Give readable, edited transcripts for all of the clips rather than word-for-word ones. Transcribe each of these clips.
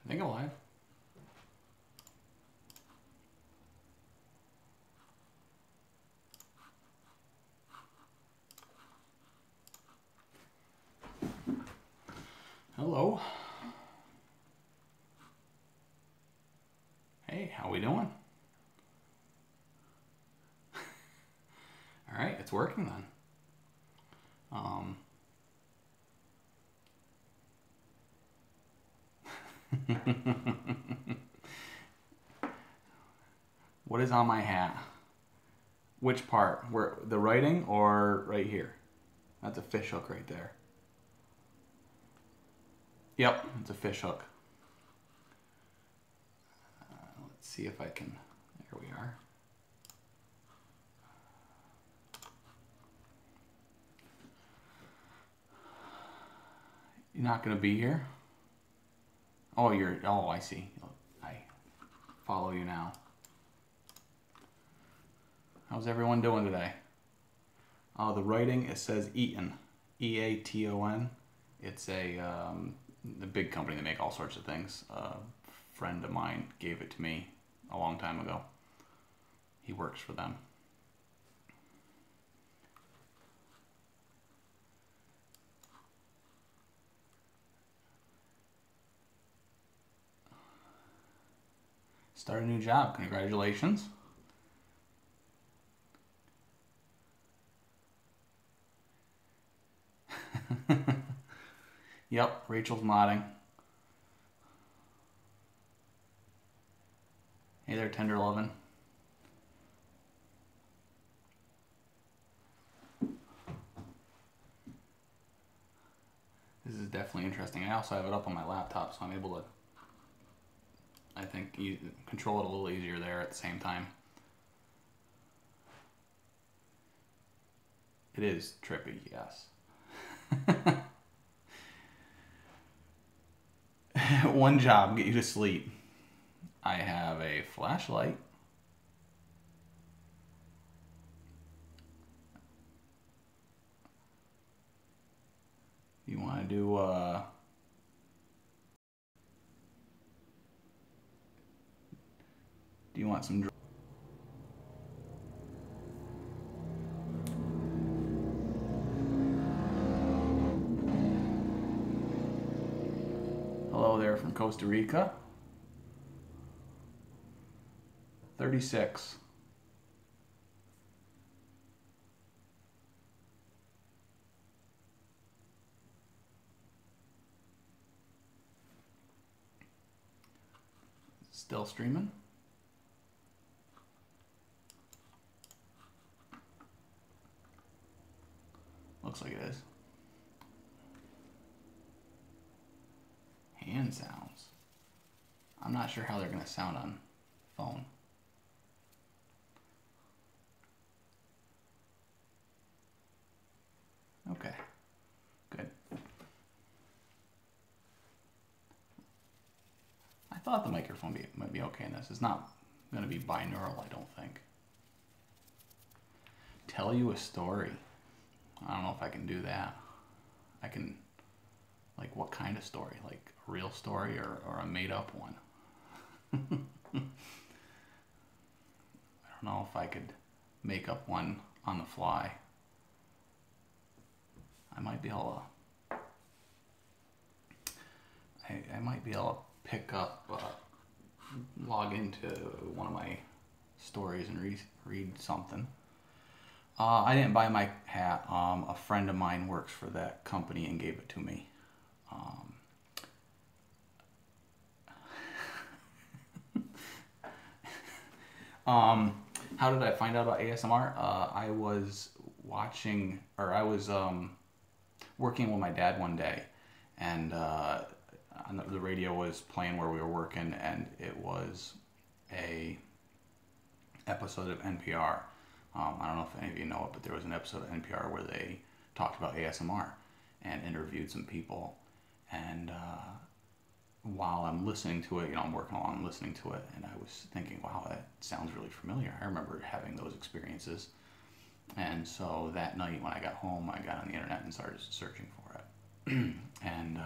think alive. Hello. Hey, how we doing? All right, it's working then. What is on my hat? Which part? Where the writing or right here? That's a fish hook right there. Yep, it's a fish hook. Let's see if I can. There we are. You're not gonna be here? Oh, you're. Oh, I see. I follow you now. How's everyone doing today? Oh, the writing, it says Eaton. E-A-T-O-N. It's the big company that make all sorts of things. A friend of mine gave it to me a long time ago. He works for them. Start a new job. Congratulations. Yep, Rachel's nodding. Hey there, Tender Lovin'. This is definitely interesting. I also have it up on my laptop, so I'm able to, I think, control it a little easier there at the same time. It is trippy, yes. One job, get you to sleep. I have a flashlight. You want to do do you want some Hello there from Costa Rica. 36. Still streaming. Looks like it is. Hand sounds. I'm not sure how they're going to sound on phone. Okay, good. I thought the microphone might be okay in this. It's not going to be binaural, I don't think. Tell you a story. I don't know if I can do that. I can, like, what kind of story? Like a real story or a made-up one? I don't know if I could make up one on the fly. I might be able to. I might be able to pick up, log into one of my stories and read something. I didn't buy my hat. A friend of mine works for that company and gave it to me. How did I find out about ASMR? I was watching, or I was working with my dad one day, and the radio was playing where we were working, and it was a episode of NPR. I don't know if any of you know it, but there was an episode of NPR where they talked about ASMR and interviewed some people. And while I'm listening to it, I'm working along listening to it, and I was thinking, wow, that sounds really familiar. I remember having those experiences. And so that night when I got home, I got on the internet and started searching for it. And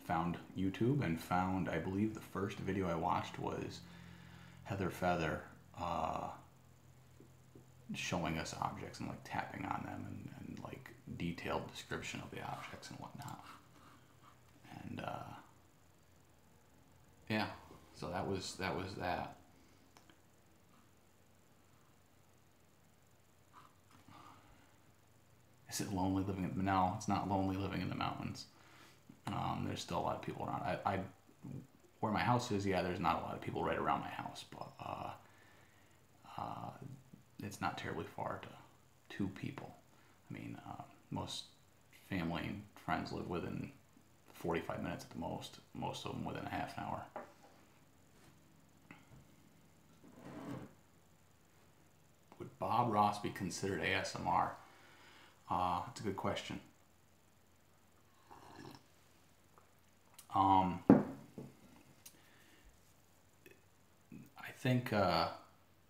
found YouTube and found, I believe the first video I watched was Heather Feather showing us objects and like tapping on them and like detailed description of the objects and whatnot. And yeah, so that was that. Is it lonely living in? No, it's not lonely living in the mountains. There's still a lot of people around. I where my house is, yeah, there's not a lot of people right around my house, but it's not terribly far to two people. I mean, most family and friends live within 45 minutes at the most. Most of them within a half an hour. Would Bob Ross be considered ASMR? It's a good question.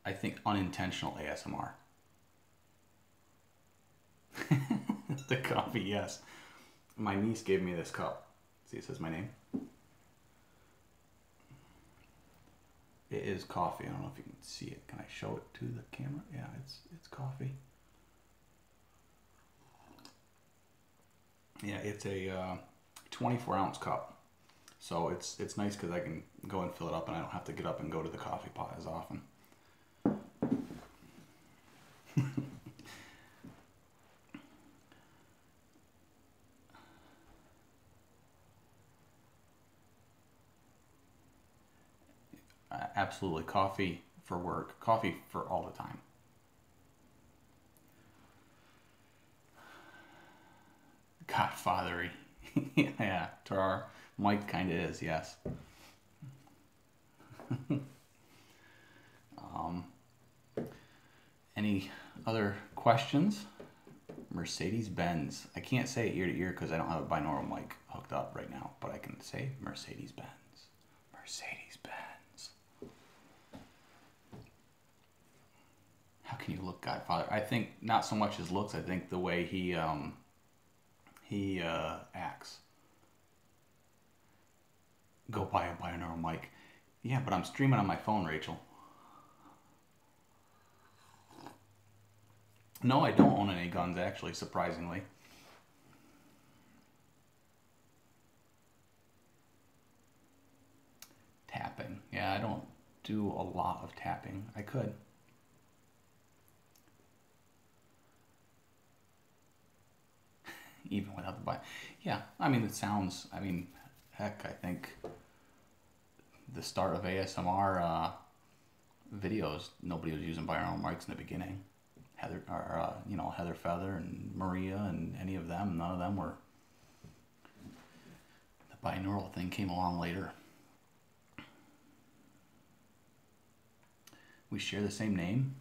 I think unintentional ASMR. The coffee, yes. My niece gave me this cup. See, it says my name. It is coffee. I don't know if you can see it. Can I show it to the camera? Yeah, it's coffee. Yeah, it's a 24-ounce cup. So it's nice because I can go and fill it up and I don't have to get up and go to the coffee pot as often. Absolutely. Coffee for work. Coffee for all the time. Godfathery. Yeah, Tarar. Mike kind of is, yes. Any other questions? Mercedes-Benz. I can't say it ear to ear because I don't have a binaural mic hooked up right now, but I can say Mercedes-Benz. Mercedes-Benz. How can you look Godfather? I think not so much his looks. I think the way he acts. Go buy a binaural mic. Yeah, but I'm streaming on my phone, Rachel. No, I don't own any guns, actually, surprisingly. Tapping. Yeah, I don't do a lot of tapping. I could. Even without the buy. Yeah, I mean, it sounds, I mean, heck, I think the start of ASMR videos, nobody was using binaural mics in the beginning. Heather, or Heather Feather and Maria and any of them, none of them were. The binaural thing came along later. We share the same name.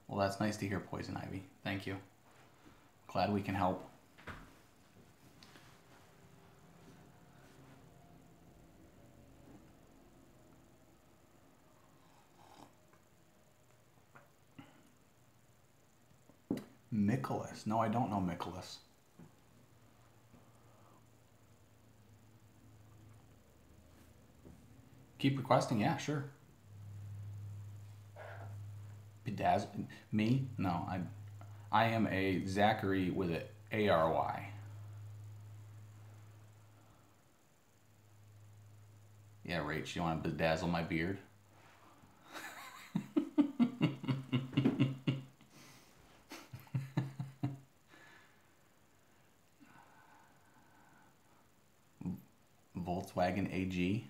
Well, that's nice to hear, Poison Ivy. Thank you. Glad we can help. Nicholas. No, I don't know Nicholas. Keep requesting? Yeah, sure. Bedazzled? Me? No, I am a Zachary with an A-R-Y. Yeah, Rach, you want to bedazzle my beard? Volkswagen AG.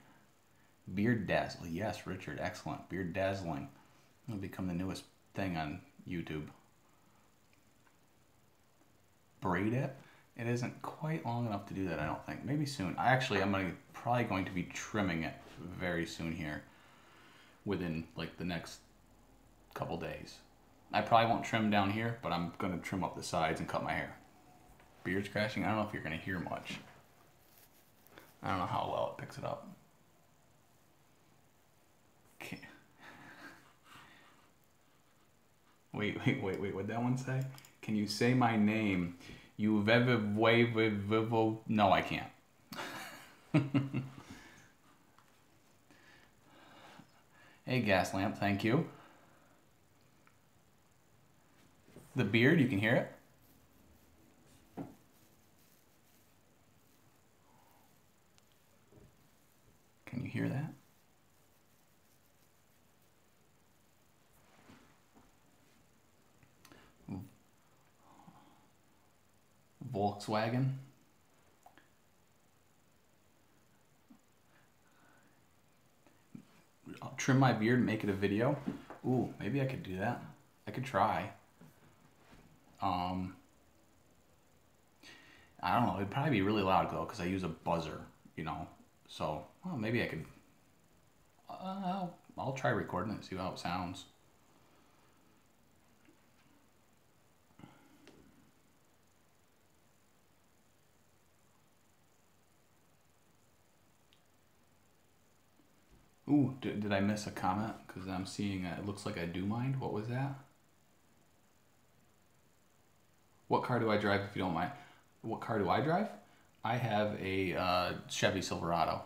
Beard dazzle. Yes, Richard, excellent. Beard dazzling. It'll become the newest thing on YouTube. Braid it? It isn't quite long enough to do that, I don't think. Maybe soon. I'm probably going to be trimming it very soon here. Within like the next couple days. I probably won't trim down here, but I'm going to trim up the sides and cut my hair. Beard scratching? I don't know if you're going to hear much. I don't know how well it picks it up. Okay. Wait. What'd that one say? Can you say my name? You vivo. No, I can't. Hey, gas lamp, thank you. The beard, you can hear it? Can you hear that? Volkswagen. I'll trim my beard and make it a video. Ooh, maybe I could do that. I could try. I don't know. It'd probably be really loud though, because I use a buzzer, you know. So, well, maybe I could. I'll try recording it and see how it sounds. Ooh, did I miss a comment? Because I'm seeing it looks like I do mind. What was that? What car do I drive if you don't mind? What car do I drive? I have a Chevy Silverado.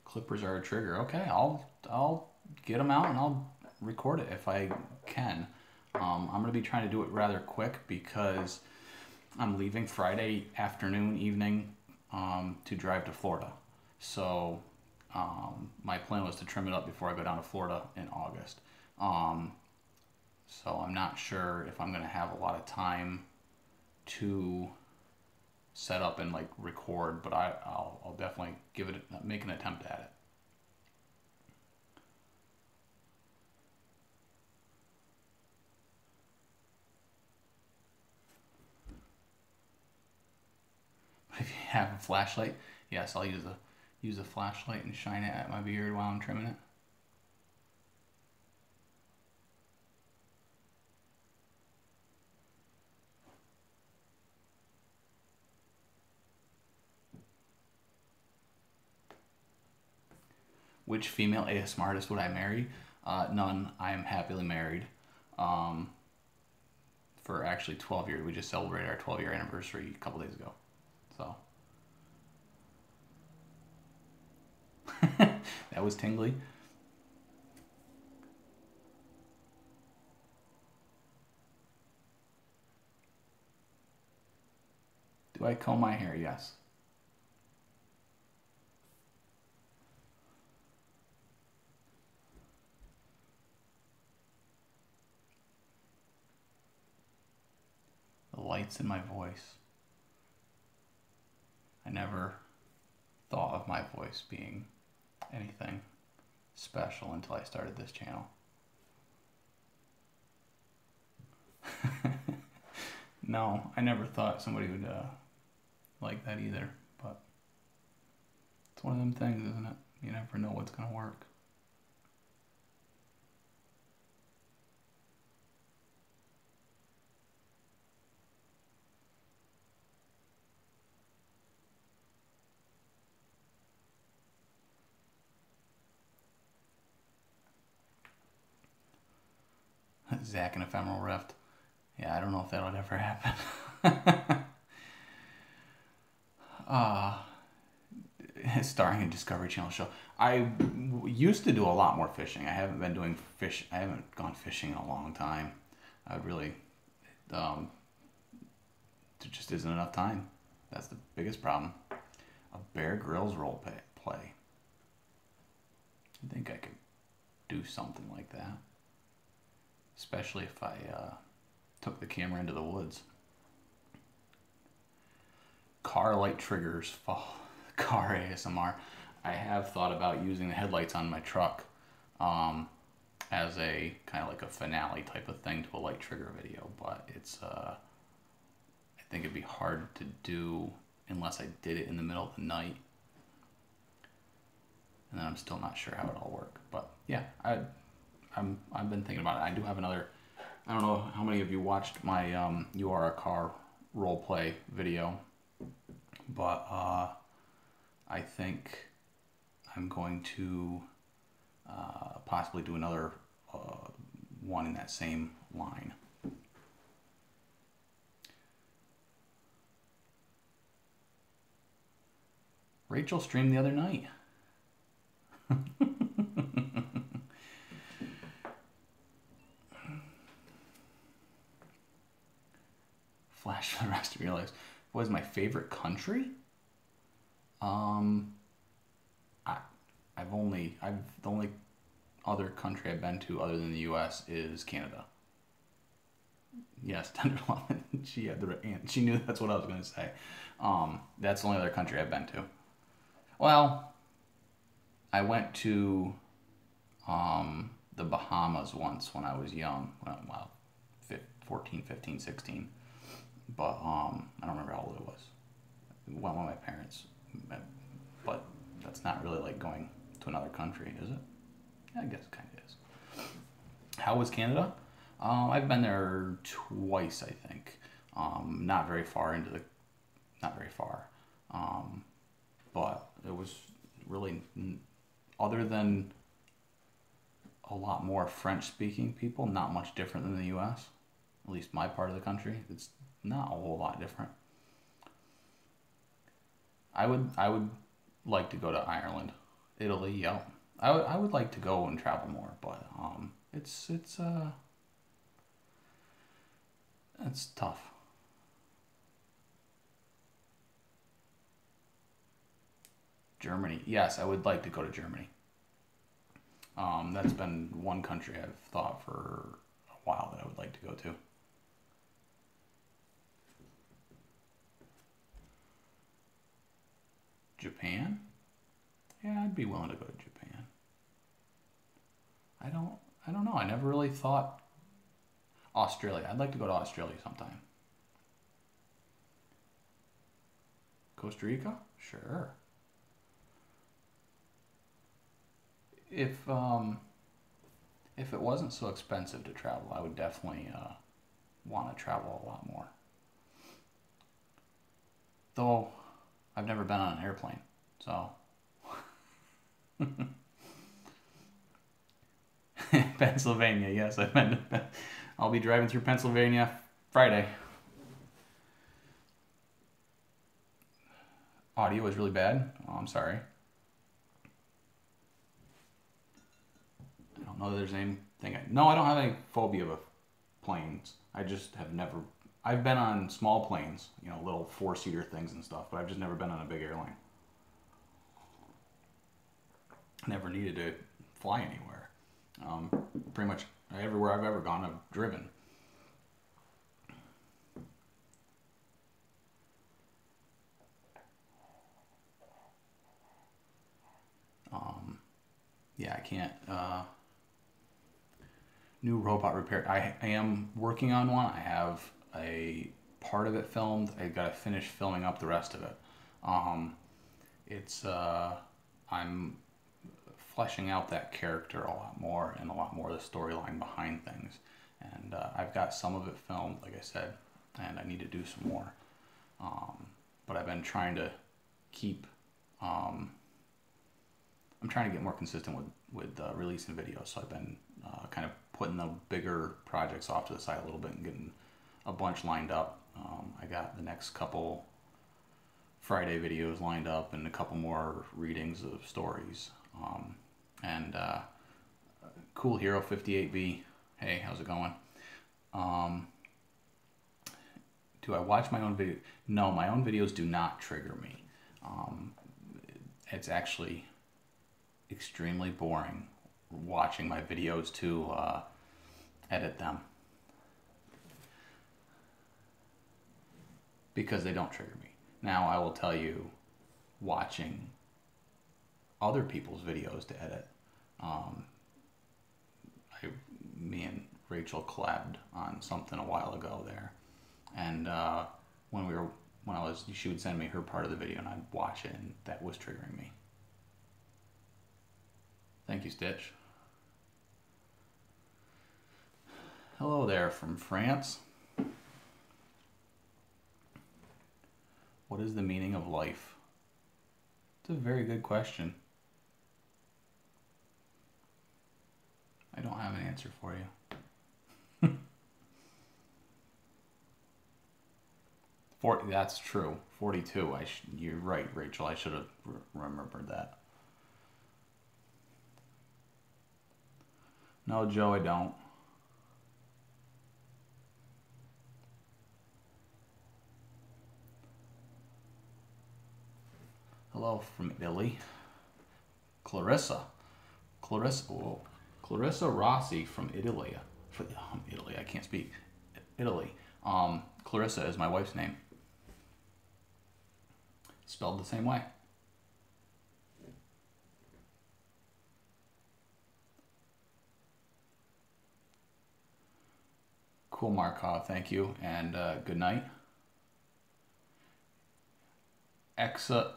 Clippers are a trigger. Okay, I'll get them out and I'll record it if I can. I'm gonna be trying to do it rather quick because I'm leaving Friday afternoon, evening, to drive to Florida. So my plan was to trim it up before I go down to Florida in August. So I'm not sure if I'm gonna have a lot of time to set up and like record, but I'll definitely make an attempt at it. If you have a flashlight, yes, I'll use a flashlight and shine it at my beard while I'm trimming it. Which female ASMR artist would I marry? None. I am happily married. For actually 12 years. We just celebrated our 12-year anniversary a couple days ago. So. That was tingly. Do I comb my hair? Yes. The lights in my voice. I never thought of my voice being anything special until I started this channel. No, I never thought somebody would like that either, but it's one of them things, isn't it? You never know what's going to work. Zach and Ephemeral Rift. Yeah, I don't know if that would ever happen. Starring a Discovery Channel show. I used to do a lot more fishing. I haven't been doing fish. I haven't gone fishing in a long time. I really, there just isn't enough time. That's the biggest problem. A Bear Grylls role play. I think I could do something like that. Especially if I took the camera into the woods. Car light triggers, car ASMR. I have thought about using the headlights on my truck as a kind of like a finale type of thing to a light trigger video, but it's I think it'd be hard to do unless I did it in the middle of the night, and then I'm still not sure how it all work. But yeah, I've been thinking about it. I do have another. I don't know how many of you watched my You Are a Car roleplay video, but I think I'm going to possibly do another one in that same line. Rachel streamed the other night. Flash for the rest of your lives. What is my favorite country? The only other country I've been to other than the U.S. is Canada. Yes, Tenderloin. She had the she knew that's what I was going to say. That's the only other country I've been to. Well, I went to the Bahamas once when I was young. Well, 14, 15, 16. But I don't remember how old it was. Went with my parents. But that's not really like going to another country, is it? I guess it kind of is. How was Canada? I've been there twice, I think. Not very far. But it was really, other than a lot more French-speaking people, not much different than the U.S. At least my part of the country. It's not a whole lot different. I would like to go to Ireland, Italy. Yeah, I would like to go and travel more, but it's tough. Germany. Yes, I would like to go to Germany. That's been one country I've thought for a while that I would like to go to. Japan? Yeah, I'd be willing to go to Japan. I don't know. I never really thought Australia. I'd like to go to Australia sometime. Costa Rica? Sure. If it wasn't so expensive to travel, I would definitely want to travel a lot more. Though I've never been on an airplane, so. Pennsylvania, yes, I'll be driving through Pennsylvania Friday. Audio is really bad. Oh, I'm sorry. I don't know that there's anything. No, I don't have any phobia of planes. I just have never. I've been on small planes, little 4-seater things and stuff, but I've just never been on a big airline. Never needed to fly anywhere. Pretty much everywhere I've ever gone, I've driven. Yeah, I can't. New robot repair. I am working on one. I have a part of it filmed. I got to finish filming up the rest of it. I'm fleshing out that character a lot more and a lot more of the storyline behind things. And I've got some of it filmed, like I said, and I need to do some more. But I've been trying to keep. I'm trying to get more consistent with releasing videos, so I've been kind of putting the bigger projects off to the side a little bit and getting a bunch lined up. I got the next couple Friday videos lined up and a couple more readings of stories. And Cool Hero 58B, hey, how's it going? Do I watch my own video? No, my own videos do not trigger me. It's actually extremely boring watching my videos to edit them because they don't trigger me. Now I will tell you, watching other people's videos to edit, me and Rachel collabed on something a while ago there, and she would send me her part of the video and I'd watch it, and that was triggering me. Thank you, Stitch. Hello there from France. What is the meaning of life? It's a very good question. don't have an answer for you. That's true. 42. You're right, Rachel. I should have remembered that. No, Joe, I don't. Hello from Italy. Clarissa. Whoa. Clarissa Rossi from Italy. Italy, I can't speak. Italy. Clarissa is my wife's name. Spelled the same way. Cool, Markov. Thank you, and good night. Exa.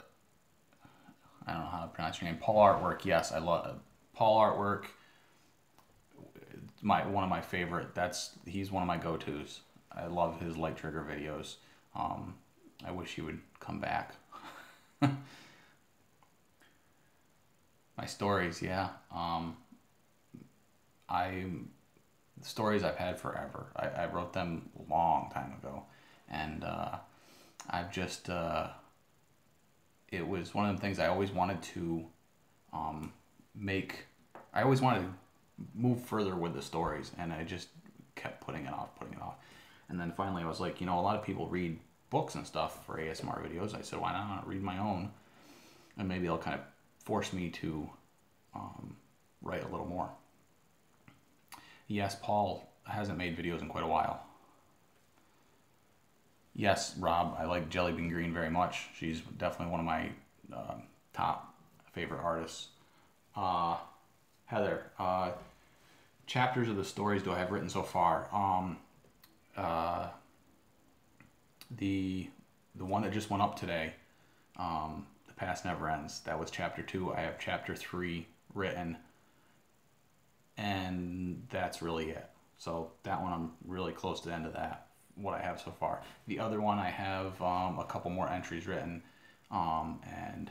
I don't know how to pronounce your name. Paul Artwork. Yes, I love Paul Artwork. One of my favorite. He's one of my go-tos. I love his light trigger videos. I wish he would come back. My stories, yeah. Stories I've had forever. I wrote them a long time ago, and I've just it was one of the things I always wanted to make. I always wanted to move further with the stories, and I just kept putting it off. And then finally I was like, a lot of people read books and stuff for ASMR videos. I said, why not read my own? And maybe it'll kind of force me to write a little more. Yes, Paul hasn't made videos in quite a while. Yes, Rob, I like Jelly Bean Green very much. She's definitely one of my top favorite artists. Heather, chapters of the stories do I have written so far? The one that just went up today, The Past Never Ends, that was chapter 2. I have chapter 3 written, and that's really it. So that one, I'm really close to the end of that, what I have so far. The other one, I have a couple more entries written, and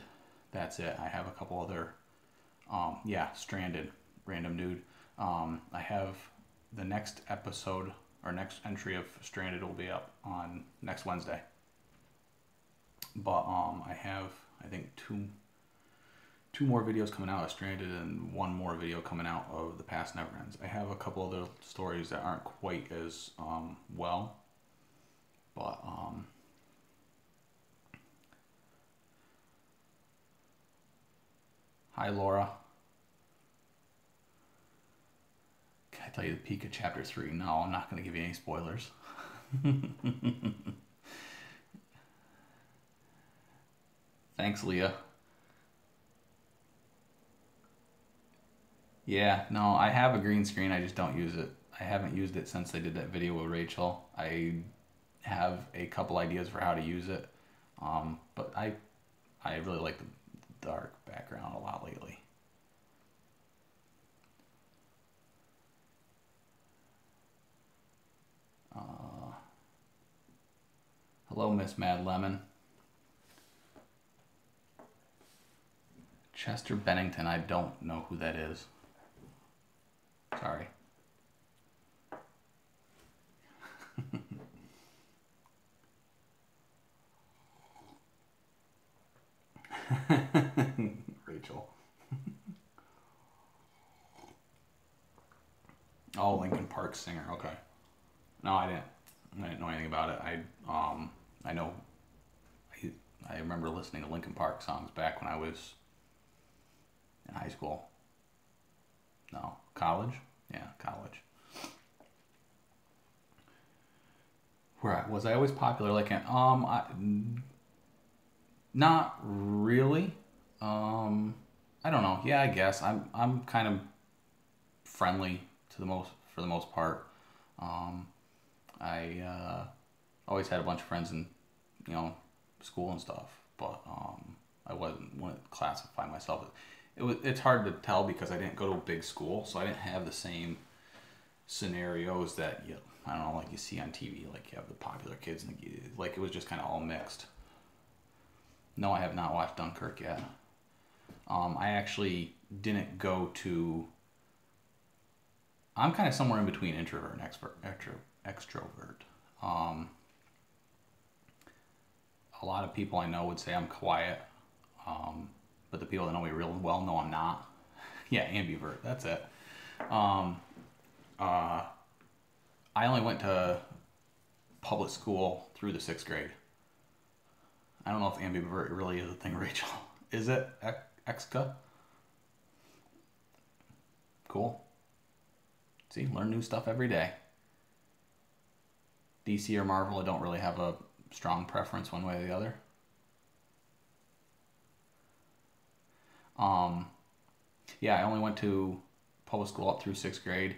that's it. I have a couple other, Stranded, Random Dude. I have the next episode, or next entry of Stranded will be up on next Wednesday. But I have, I think, two more videos coming out of Stranded and one more video coming out of The Past Never Ends. I have a couple other stories that aren't quite as well, but hi, Laura. Can I tell you the peak of chapter 3? No, I'm not going to give you any spoilers. Thanks, Leah. Yeah, no, I have a green screen, I just don't use it. I haven't used it since I did that video with Rachel. I have a couple ideas for how to use it, but I really like the dark background a lot lately. Hello, Miss Mad Lemon. Chester Bennington, I don't know who that is. Sorry. Rachel. Oh, Linkin Park singer. Okay. No, I didn't know anything about it. I know. I remember listening to Linkin Park songs back when I was in high school. No, college. Yeah, college. Was I always popular? Not really. I don't know. Yeah, I guess I'm kind of friendly for the most part. I always had a bunch of friends in school and stuff, but I wouldn't classify myself. It's hard to tell because I didn't go to a big school, so I didn't have the same scenarios that I don't know, like you see on TV, like you have the popular kids, and like it was just kind of all mixed. No, I have not watched Dunkirk yet. I actually didn't go to I'm kind of somewhere in between introvert and extrovert. Um, a lot of people I know would say I'm quiet, but the people that know me real well know I'm not. Yeah, ambivert. That's it. Um, uh, I only went to public school through the 6th grade. I don't know if ambivert really is a thing, Rachel. Is it? Exca? Cool. See, learn new stuff every day. DC or Marvel, I don't really have a strong preference one way or the other. Um, yeah, I only went to public school up through 6th grade,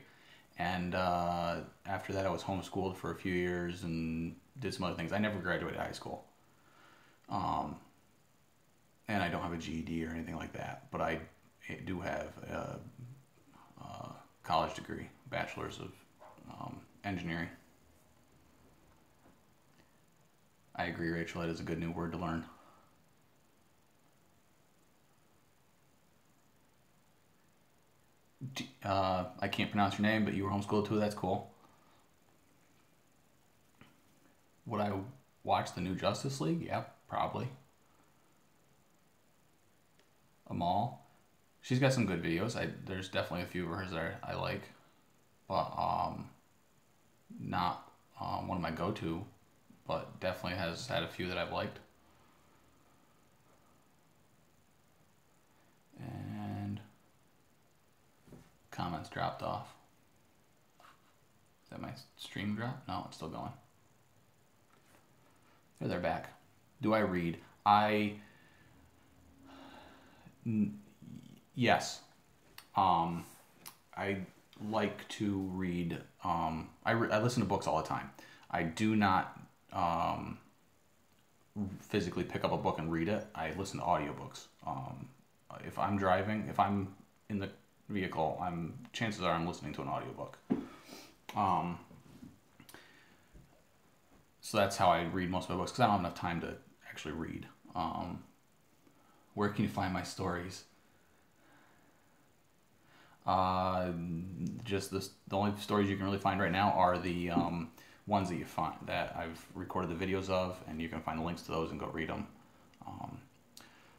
and after that, I was homeschooled for a few years and did some other things. I never graduated high school, um, and I don't have a GED or anything like that, but I do have a college degree, bachelor's of engineering. I agree, Rachel. It is a good new word to learn. I can't pronounce your name, but you were homeschooled too. That's cool. Would I watch the new Justice League? Yeah, probably. Amal. She's got some good videos. There's definitely a few of hers that I like, but not one of my go-to. But definitely has had a few that I've liked. And comments dropped off. Is that my stream drop? No, it's still going. There, they're back. Do I read? Yes. I like to read. I listen to books all the time. I do not physically pick up a book and read it. I listen to audiobooks. If I'm driving, if I'm in the vehicle, chances are I'm listening to an audiobook. So that's how I read most of my books, because I don't have enough time to actually read. Where can you find my stories? Just the only stories you can really find right now are the ones that you find that I've recorded the videos of, and you can find the links to those and go read them.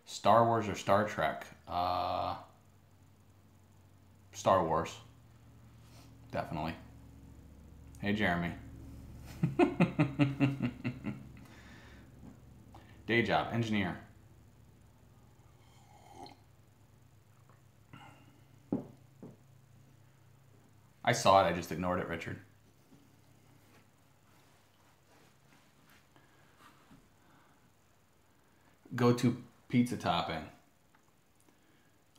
Star Wars or Star Trek? Star Wars, definitely. Hey, Jeremy. Day job, engineer. I saw it, I just ignored it, Richard. Go to pizza topping.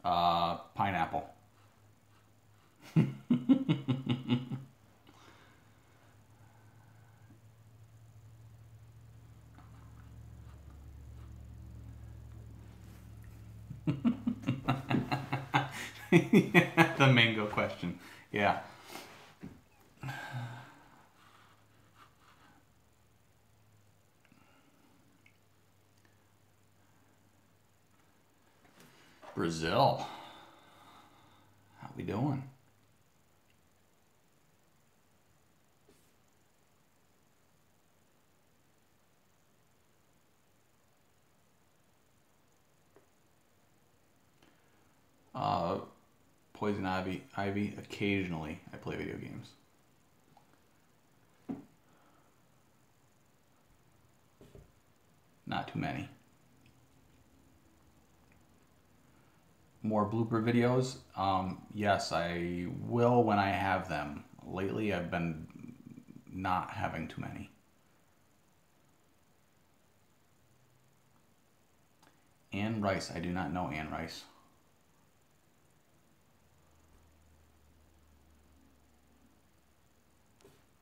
Pineapple. The mango question. Yeah. Brazil. How we doing? Poison Ivy. Occasionally, I play video games. Not too many. More blooper videos? Yes, I will when I have them. Lately, I've been not having too many. Anne Rice. I do not know Anne Rice.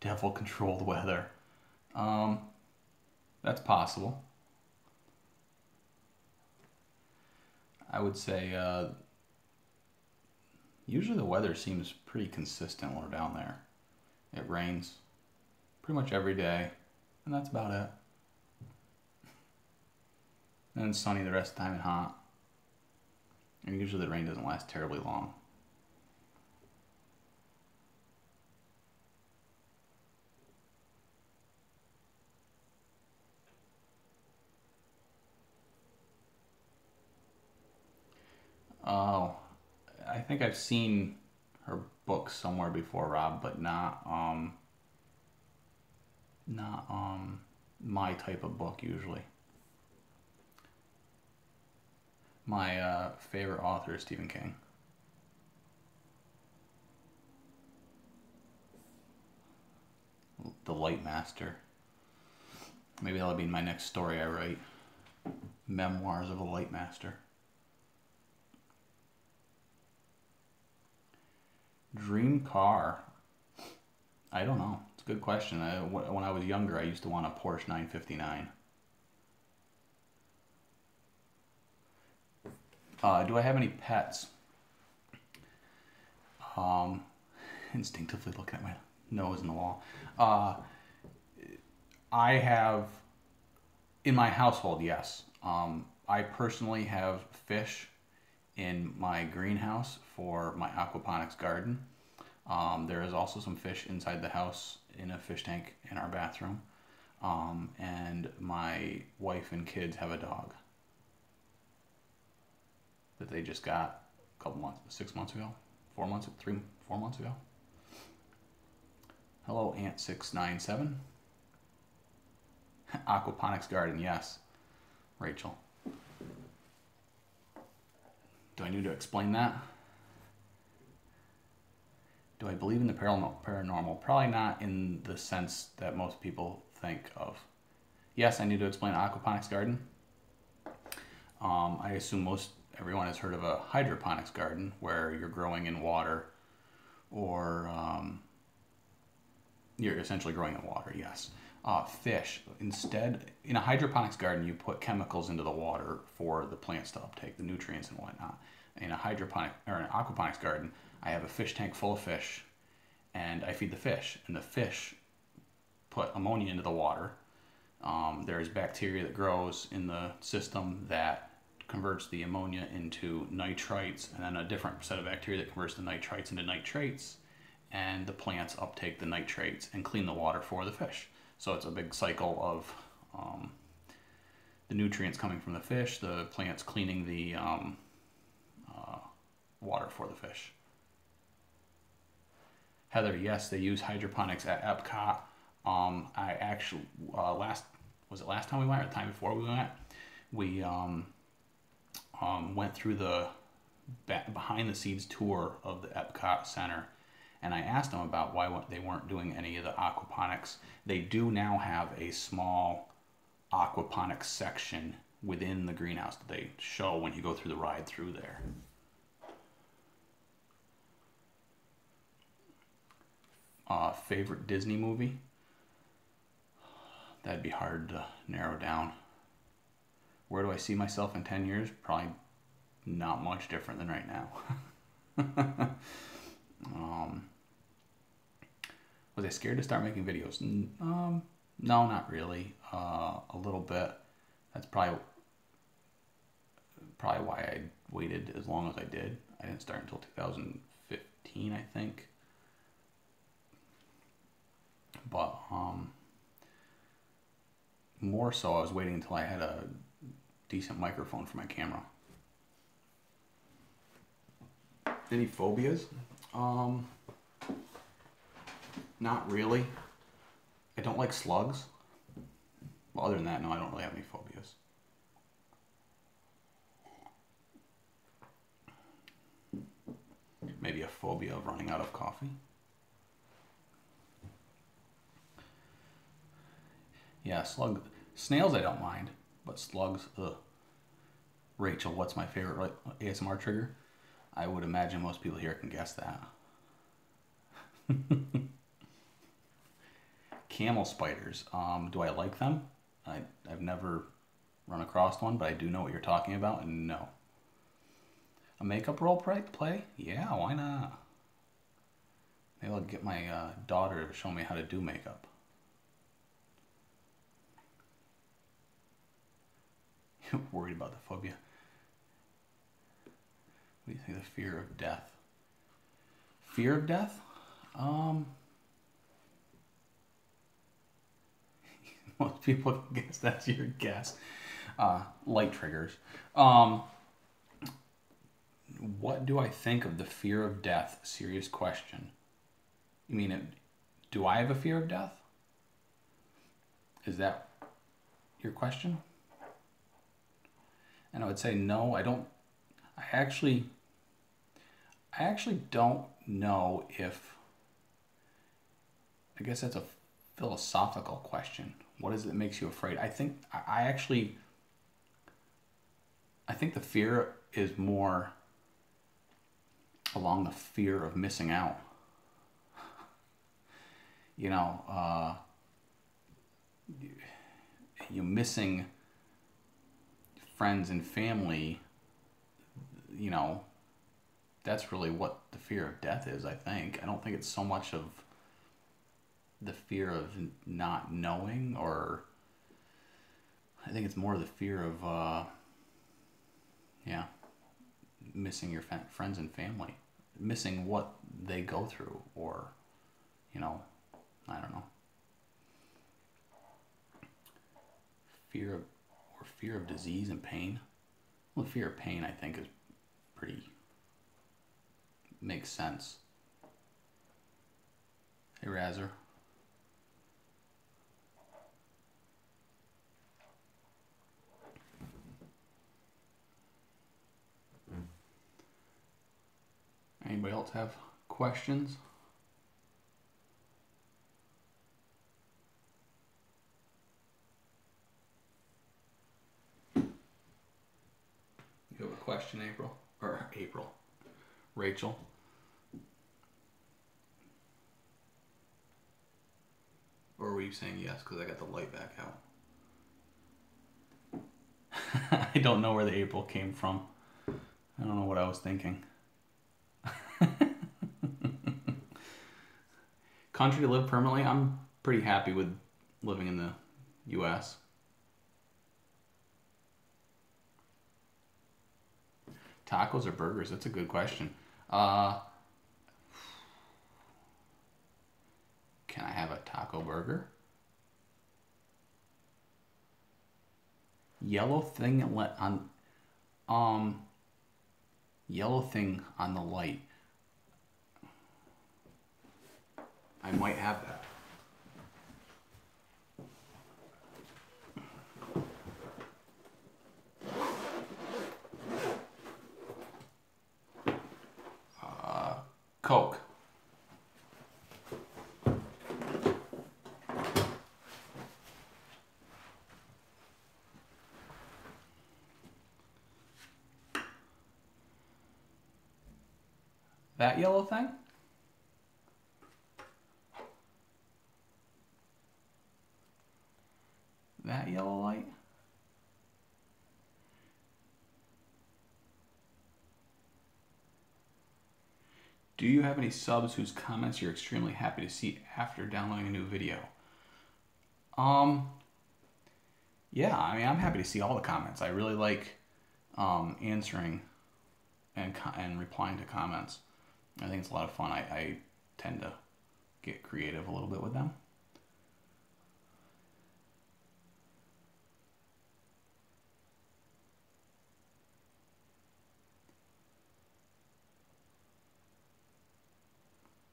Devil controlled weather. That's possible. I would say usually the weather seems pretty consistent when we're down there. It rains pretty much every day, and that's about it. And it's sunny the rest of the time and hot. And usually the rain doesn't last terribly long. think I've seen her book somewhere before, Rob, but not my type of book usually. My favorite author is Stephen King. The Light Master. Maybe that'll be my next story I write. Memoirs of a Light Master. Dream car. I don't know. It's a good question. When I was younger, I used to want a Porsche 959. Do I have any pets? Instinctively looking at my nose in the wall. I have, in my household, yes. I personally have fish in my greenhouse for my aquaponics garden. There is also some fish inside the house in a fish tank in our bathroom. And my wife and kids have a dog that they just got a couple months, 6 months ago, 4 months, 4 months ago. Hello, Ant697. Aquaponics garden, yes. Rachel. Do I need to explain that? Do I believe in the paranormal? Probably not in the sense that most people think of. Yes, I need to explain aquaponics garden. I assume everyone has heard of a hydroponics garden where you're growing in water, or you're essentially growing in water, yes. Fish. Instead, in a hydroponics garden, you put chemicals into the water for the plants to uptake the nutrients and whatnot. In a hydroponic or an aquaponics garden, I have a fish tank full of fish, and I feed the fish, and the fish put ammonia into the water. There's bacteria that grows in the system that converts the ammonia into nitrites, and then a different set of bacteria that converts the nitrites into nitrates, and the plants uptake the nitrates and clean the water for the fish. So it's a big cycle of the nutrients coming from the fish, the plants cleaning the water for the fish. Heather, yes, they use hydroponics at Epcot. I actually, last time we went, or the time before we went, we went through the behind the scenes tour of the Epcot Center, and I asked them about why they weren't doing any of the aquaponics. They do now have a small aquaponics section within the greenhouse that they show when you go through the ride through there. Favorite Disney movie? That'd be hard to narrow down. Where do I see myself in 10 years? Probably not much different than right now. Was I scared to start making videos? No, not really. A little bit. That's probably why I waited as long as I did. I didn't start until 2015, I think. But more so, I was waiting until I had a decent microphone for my camera. Any phobias? Not really. I don't like slugs. Well, other than that, no, I don't really have any phobias. Maybe a phobia of running out of coffee. Yeah, snails I don't mind, but slugs, ugh. Rachel, what's my favorite ASMR trigger? I would imagine most people here can guess that. Camel spiders. Do I like them? I've never run across one, but I do know what you're talking about, and no. A makeup role play? Yeah, why not? Maybe I'll get my daughter to show me how to do makeup. Worried about the phobia. What do you think of the fear of death? Fear of death? Most people guess that's your guess. Light triggers. What do I think of the fear of death? Serious question. You mean, do I have a fear of death? Is that your question? And I would say no, I don't. I actually don't know if. I guess that's a philosophical question. What is it that makes you afraid? I think I think the fear is more along the fear of missing out. You know, you're missing friends and family. You know, that's really what the fear of death is, I think. I don't think it's so much of the fear of not knowing, or I think it's more the fear of, missing your friends and family, missing what they go through, or, you know, I don't know. Fear of disease and pain. Well, the fear of pain, I think, is makes sense. Hey, Razzer. Anybody else have questions? You have a question, April? Rachel? Or were you saying yes because I got the light back out? I don't know where the April came from. I don't know what I was thinking. Country to live permanently? I'm pretty happy with living in the U.S. Tacos or burgers? That's a good question. Can I have a taco burger? Yellow thing yellow thing on the light. I might have that. Coke. That yellow thing? That yellow light? Do you have any subs whose comments you're extremely happy to see after downloading a new video? Yeah, I mean, I'm happy to see all the comments. I really like answering and replying to comments. I think it's a lot of fun. I tend to get creative a little bit with them.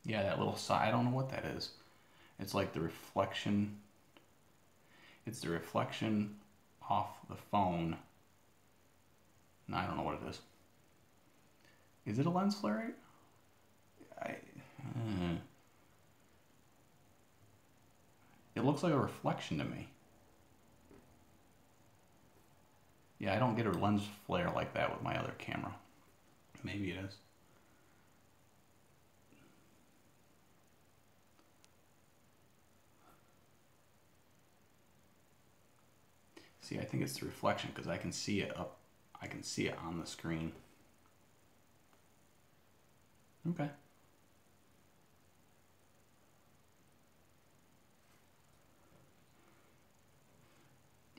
Yeah, that little side, I don't know what that is. It's like the reflection. It's the reflection off the phone. No, I don't know what it is. Is it a lens flare? It looks like a reflection to me. Yeah, I don't get a lens flare like that with my other camera. Maybe it is. See, I think it's the reflection because I can see it up. I can see it on the screen. Okay.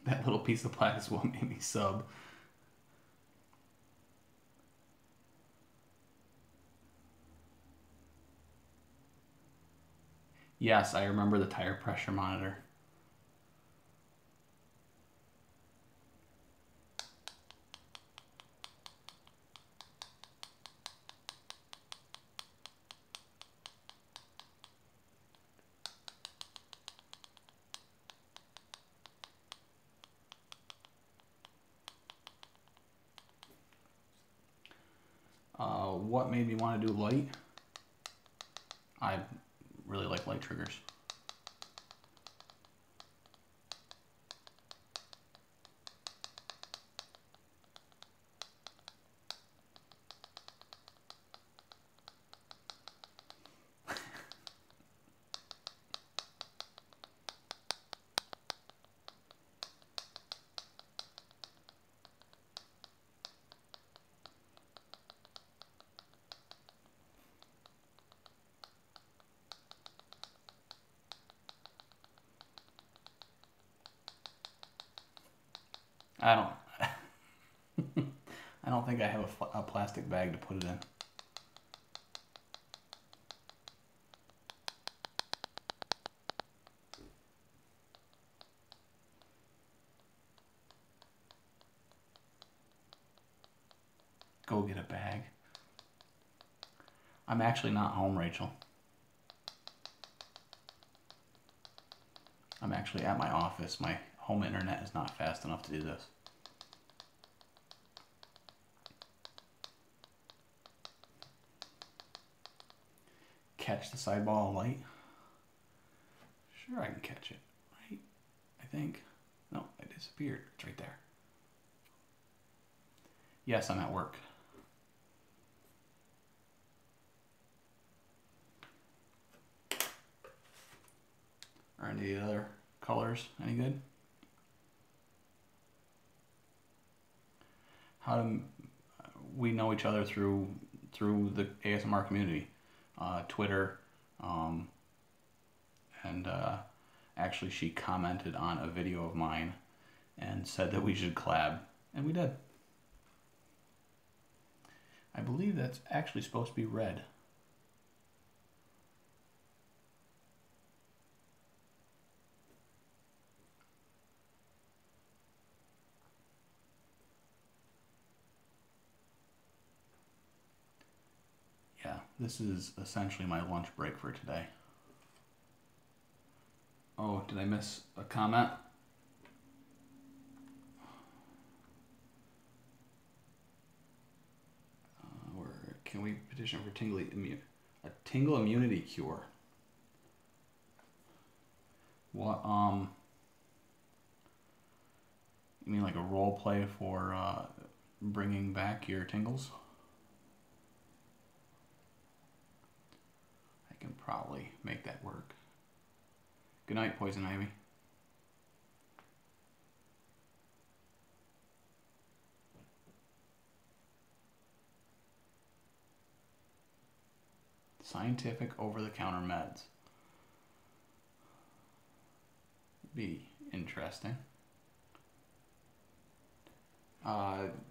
That little piece of plastic is what made me sub. Yes, I remember the tire pressure monitor. What made me want to do light? I really like light triggers. I don't. I don't think I have a plastic bag to put it in. Go get a bag. I'm actually not home, Rachel. I'm actually at my office. My home internet is not fast enough to do this. Catch the sideball light? Sure, I can catch it, right? I think. No, it disappeared. It's right there. Yes, I'm at work. Are any other colors any good? How do we know each other through the ASMR community? Twitter, and actually she commented on a video of mine and said that we should collab, and we did. I believe that's actually supposed to be red. Yeah, this is essentially my lunch break for today. Oh, did I miss a comment? Where can we petition for a tingle immunity cure? What, you mean like a role play for bringing back your tingles? I can probably make that work. Good night, Poison Ivy. Scientific over-the-counter meds. Be interesting.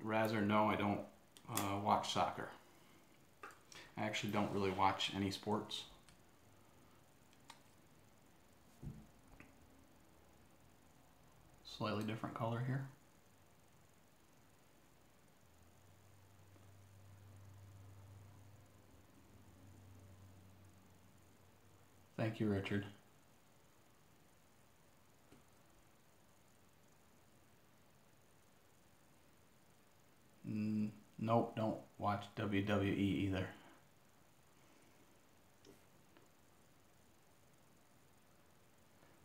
Razor, no, I don't watch soccer. I actually don't really watch any sports. Slightly different color here. Thank you, Richard. Nope, don't watch WWE either.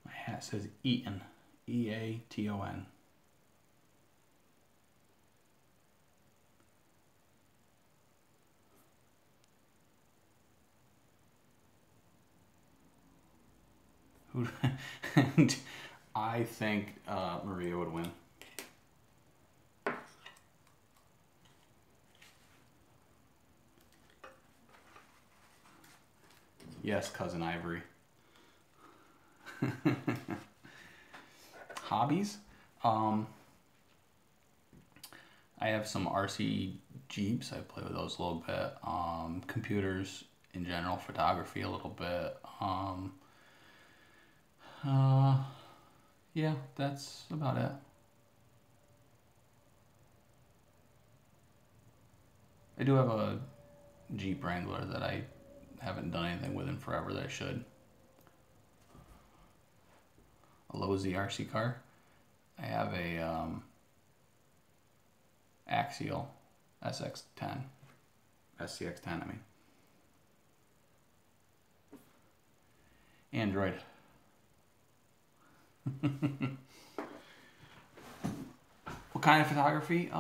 My hat says Eaton. E-A-T-O-N. I think Maria would win. Yes, Cousin Ivory. Hobbies? I have some RC Jeeps. I play with those a little bit. Computers in general, photography a little bit. Yeah, that's about it. I do have a Jeep Wrangler that I haven't done anything with in forever that I should. A low ZRC car. I have a Axial SX10. SCX10, I mean. Android. What kind of photography?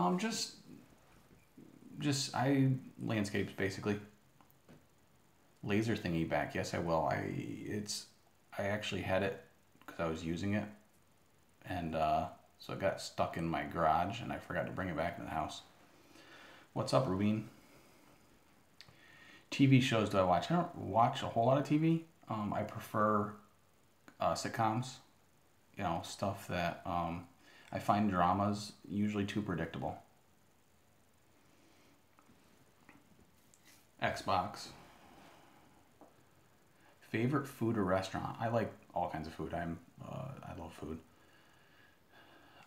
Just landscapes basically. Laser thingy back. Yes, I will. I actually had it because I was using it, and so it got stuck in my garage, and I forgot to bring it back in the house. What's up, Rubin? TV shows do I watch? I don't watch a whole lot of TV. I prefer sitcoms. You know, stuff that I find dramas usually too predictable. Xbox. Favorite food or restaurant? I like all kinds of food. I love food.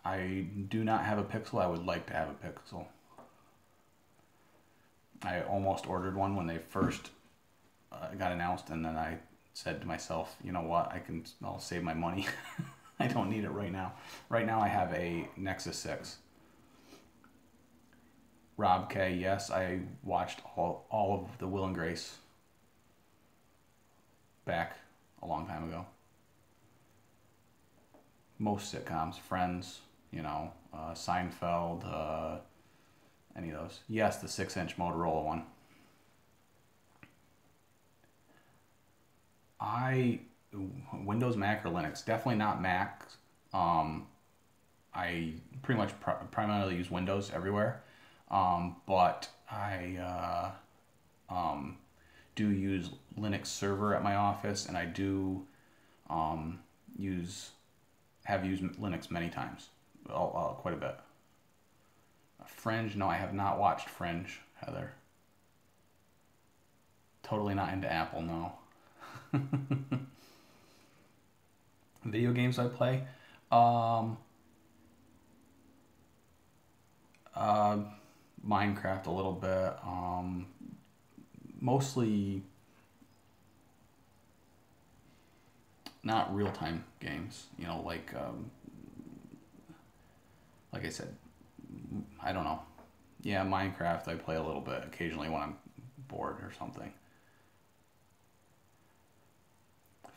I do not have a Pixel. I would like to have a Pixel. I almost ordered one when they first got announced, and then I said to myself, you know what? I'll save my money. I don't need it right now. Right now I have a Nexus 6. Rob K, yes, I watched all of the Will and Grace back a long time ago. Most sitcoms, Friends, you know, Seinfeld, any of those. Yes, the 6-inch Motorola one. Windows, Mac, or Linux? Definitely not Mac. I pretty much primarily use Windows everywhere, but I do use Linux Server at my office, and I do have used Linux many times, quite a bit. Fringe? No, I have not watched Fringe, Heather. Totally not into Apple, no. Video games I play? Minecraft a little bit. Mostly not real-time games, you know, like I said, I don't know. Yeah, Minecraft I play a little bit occasionally when I'm bored or something.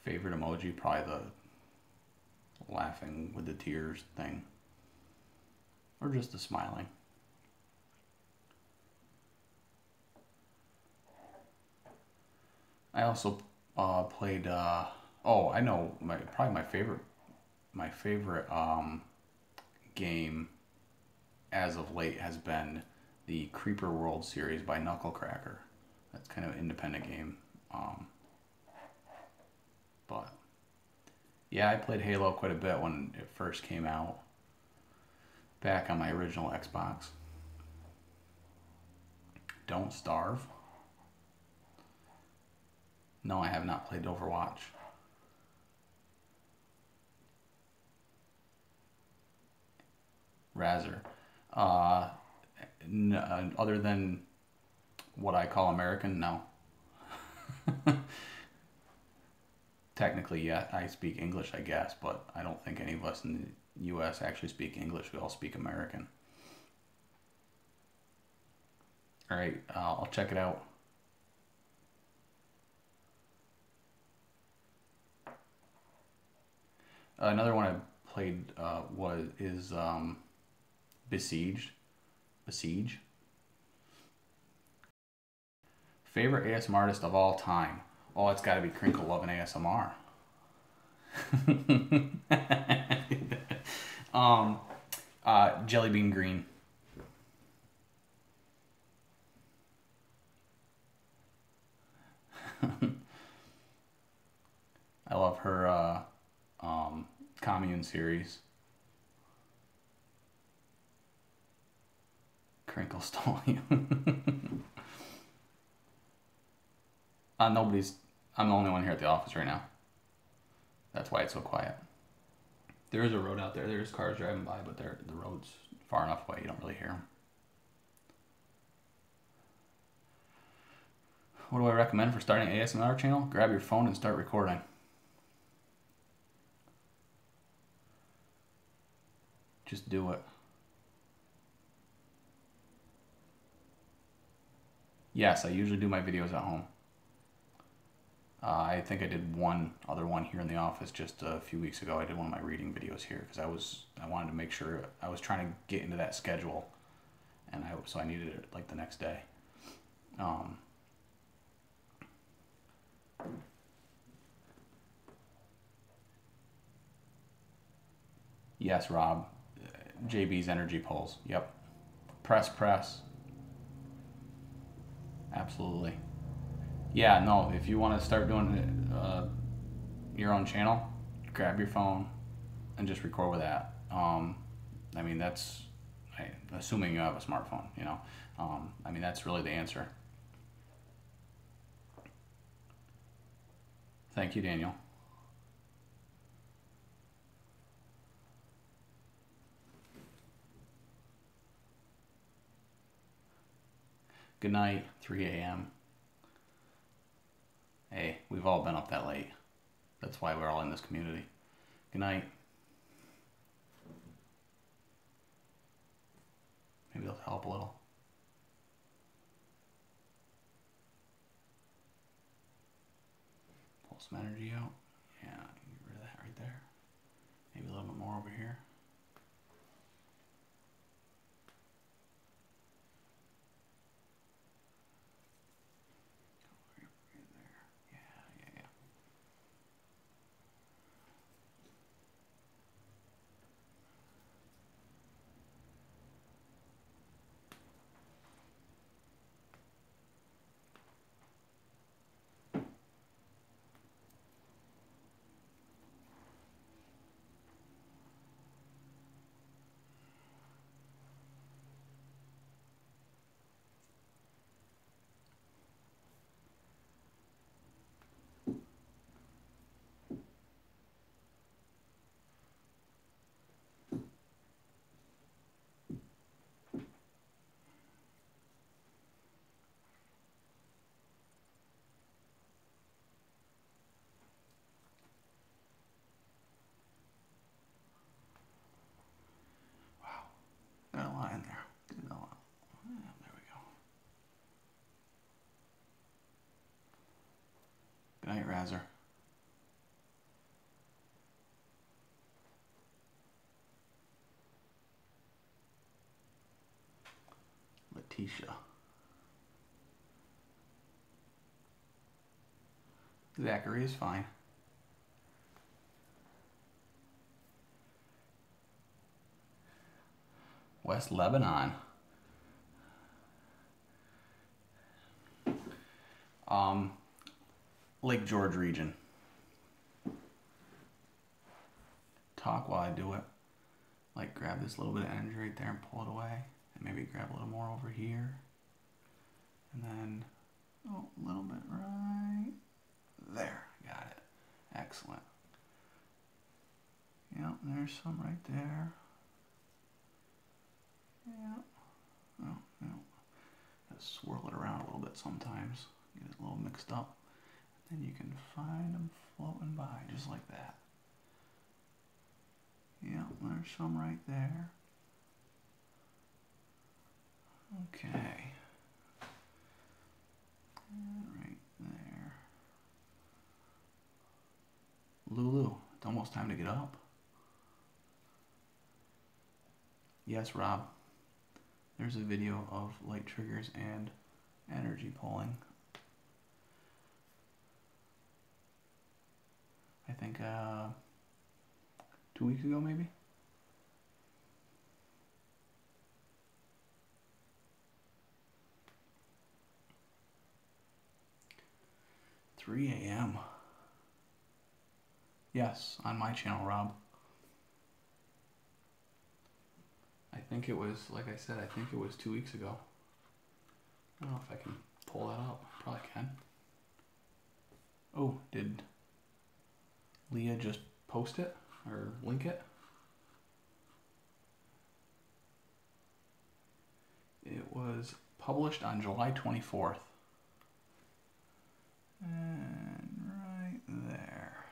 Favorite emoji? Probably the laughing with the tears thing. Or just the smiling. I also played, oh, I know, probably my favorite game as of late has been the Creeper World series by Knucklecracker. That's kind of an independent game. But yeah, I played Halo quite a bit when it first came out, back on my original Xbox. Don't Starve? No, I have not played Overwatch. Razzer. Other than what I call American, no. Technically, yeah, I speak English, I guess, but I don't think any of us in the U.S. actually speak English. We all speak American. All right, I'll check it out. Another one I played is Besieged. Besiege. Favorite ASMR artist of all time? Oh, it's got to be Crinkle Lovin' ASMR. Jelly Bean Green. I love her Commune series. Crinkle stole you. I'm the only one here at the office right now. That's why it's so quiet. There is a road out there. There's cars driving by, but the road's far enough away you don't really hear them. What do I recommend for starting an ASMR channel? Grab your phone and start recording. Just do it. Yes, I usually do my videos at home. I think I did one other one here in the office just a few weeks ago. I did one of my reading videos here because I wanted to make sure I was trying to get into that schedule, and so I needed it like the next day. Yes, Rob. JB's energy polls. Yep. Press. Absolutely. Yeah, no, if you want to start doing your own channel, grab your phone and just record with that. I mean, assuming you have a smartphone, you know. I mean, that's really the answer. Thank you, Daniel. Good night, 3 a.m. Hey, we've all been up that late. That's why we're all in this community. Good night. Maybe it'll help a little. Pull some energy out. Yeah, get rid of that right there. Maybe a little bit more over here. Got a lot in there. Got a lot. Yeah, there we go. Good night, Razor. Letitia. Zachary is fine. West Lebanon. Lake George region. Talk while I do it. Like grab this little bit of energy right there and pull it away. And maybe grab a little more over here. And then, a little bit right there. Got it. Excellent. Yep, there's some right there. Yeah. Oh, no. Gotta swirl it around a little bit sometimes. Get it a little mixed up. Then you can find them floating by just like that. Yeah, there's some right there. Okay. Right there. Lulu, it's almost time to get up. Yes, Rob. There's a video of light triggers and energy pulling. I think 2 weeks ago, maybe? "3 a.m. Yes, on my channel, Rob. I think it was, like I said, I think it was 2 weeks ago. I don't know if I can pull that up. Probably can. Oh, did Leah just post it or link it? It was published on July 24th. And right there.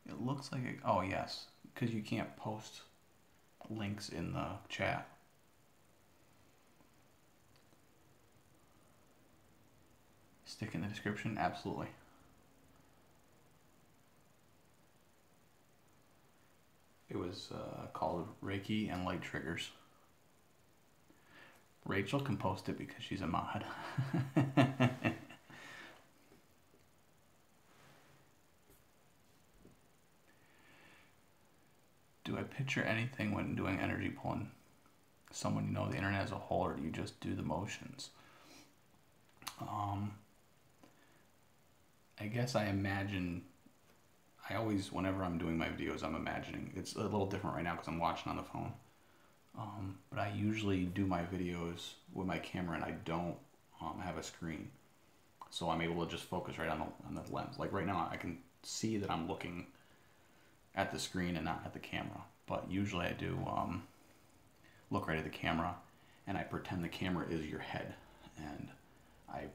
It looks like it, oh yes, because you can't post links in the chat. stick in the description? Absolutely. It was called Reiki and Light Triggers. Rachel can post it because she's a mod. Do I picture anything when doing energy pulling? Someone you know the internet as a whole, or do you just do the motions? I guess I imagine, I always, whenever I'm doing my videos, I'm imagining. It's a little different right now because I'm watching on the phone. But I usually do my videos with my camera and I don't have a screen. So I'm able to just focus right on the lens. Like right now I can see that I'm looking at the screen and not at the camera. But usually I do look right at the camera and I pretend the camera is your head. And I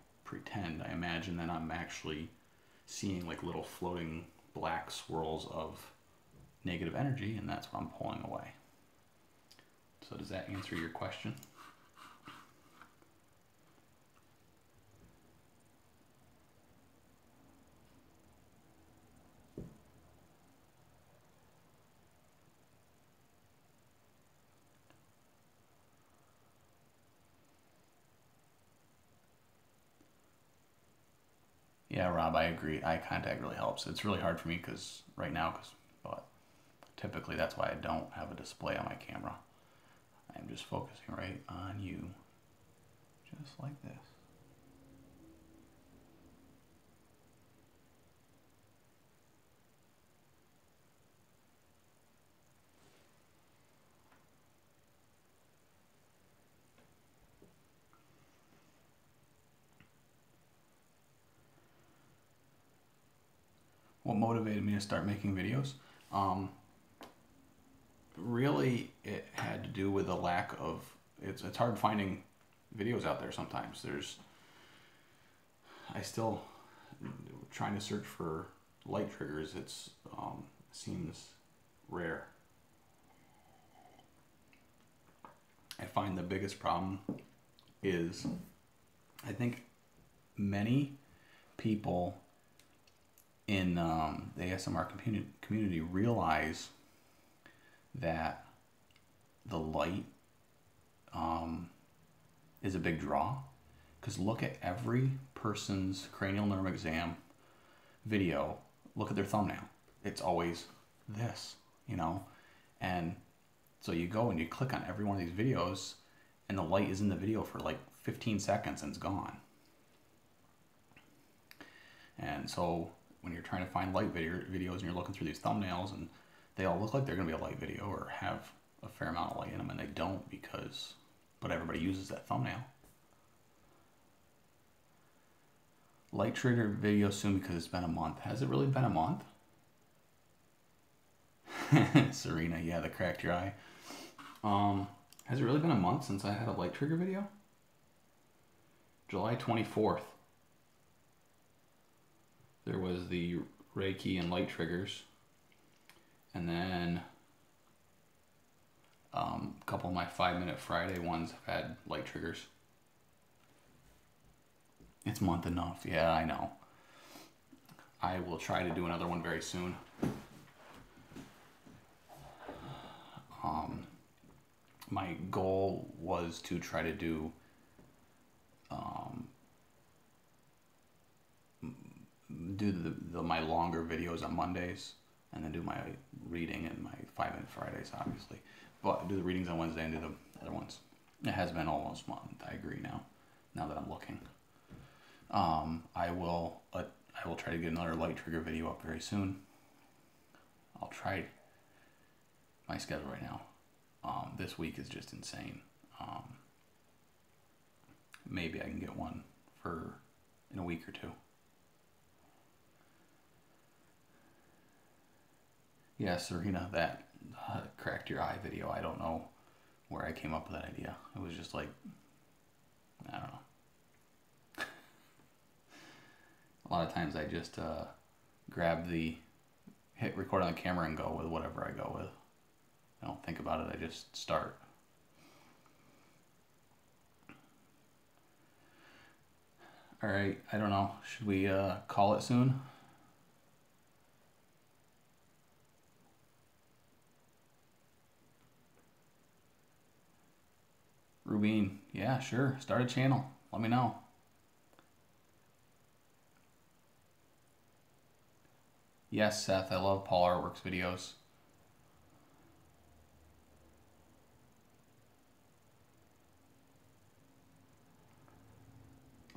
imagine that I'm actually seeing like little floating black swirls of negative energy, and that's what I'm pulling away. So does that answer your question? Yeah, Rob, I agree. Eye contact really helps. It's really hard for me because right now, but typically that's why I don't have a display on my camera. I'm just focusing right on you, just like this. What motivated me to start making videos? Really, it had to do with a lack of, it's hard finding videos out there sometimes. I still, trying to search for light triggers, it's seems rare. I find the biggest problem is, I think many people in the ASMR community realize that the light is a big draw. Because look at every person's cranial nerve exam video, look at their thumbnail. It's always this, you know? And so you go and you click on every one of these videos and the light is in the video for like 15 seconds and it's gone. And so when you're trying to find light videos and you're looking through these thumbnails and they all look like they're going to be a light video or have a fair amount of light in them, and they don't but everybody uses that thumbnail. Light trigger video soon because it's been a month. Has it really been a month? Serena, yeah, that cracked your eye. Has it really been a month since I had a light trigger video? July 24th. There was the Reiki and light triggers. And then a couple of my 5-Minute Friday ones have had light triggers. It's month enough. Yeah, I know. I will try to do another one very soon. My goal was to try to do my longer videos on Mondays, and then do my reading and my 5-Minute Fridays, obviously. But do the readings on Wednesday and do the other ones. It has been almost a month. I agree now that I'm looking. I will try to get another light trigger video up very soon. I'll try. My schedule right now, this week is just insane. Maybe I can get one in a week or two. Yeah, Serena, that cracked your eye video. I don't know where I came up with that idea. It was just like, I don't know. A lot of times I just hit record on the camera and go with whatever I go with. I don't think about it, I just start. All right, I don't know. Should we call it soon? Rubine, yeah, sure. Start a channel. Let me know. Yes, Seth, I love Paul Artworks videos.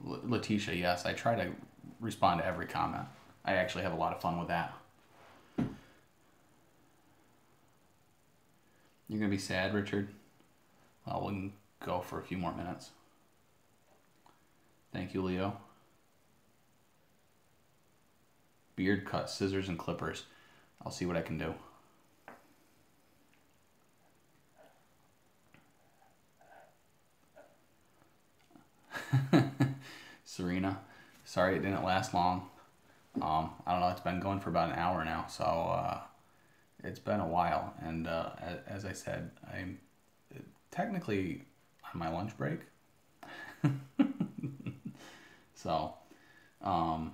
Letitia, yes, I try to respond to every comment. I actually have a lot of fun with that. You're gonna be sad, Richard? Well, we can go for a few more minutes. Thank you, Leo. Beard cut, scissors, and clippers. I'll see what I can do. Serena, sorry it didn't last long. I don't know, it's been going for about an hour now, so it's been a while. And as I said, I'm technically on my lunch break. So, all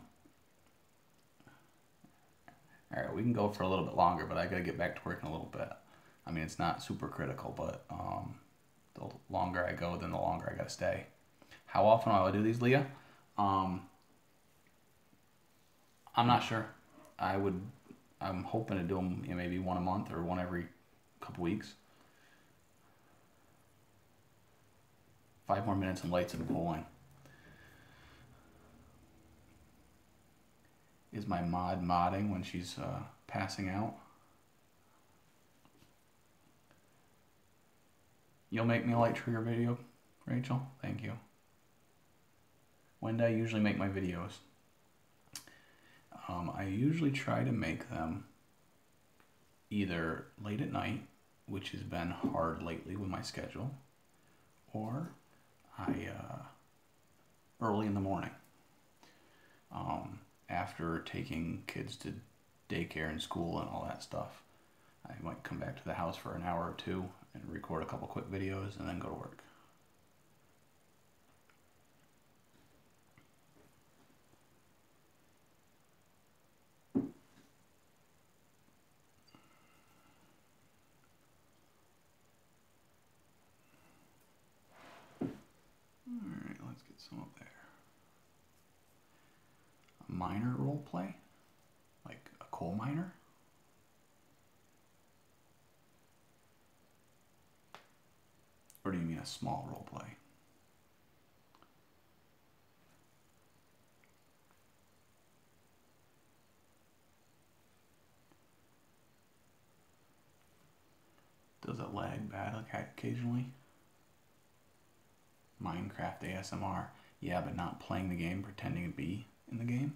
right, we can go for a little bit longer, but I gotta get back to work in a little bit. I mean, it's not super critical, but the longer I go, then the longer I gotta stay. How often will I do these, Leah? I'm not sure. I'm hoping to do them, you know, maybe one a month or one every couple weeks. 5 more minutes and lights and bowling. Is my mod modding when she's passing out? You'll make me a light trigger video, Rachel? Thank you. When do I usually make my videos? I usually try to make them either late at night, which has been hard lately with my schedule, or early in the morning. After taking kids to daycare and school and all that stuff, I might come back to the house for an hour or two and record a couple quick videos and then go to work. Alright, let's get some up there. A miner role play? Like a coal miner? Or do you mean a small role play? Does it lag bad occasionally? Minecraft ASMR. Yeah, but not playing the game, pretending to be in the game.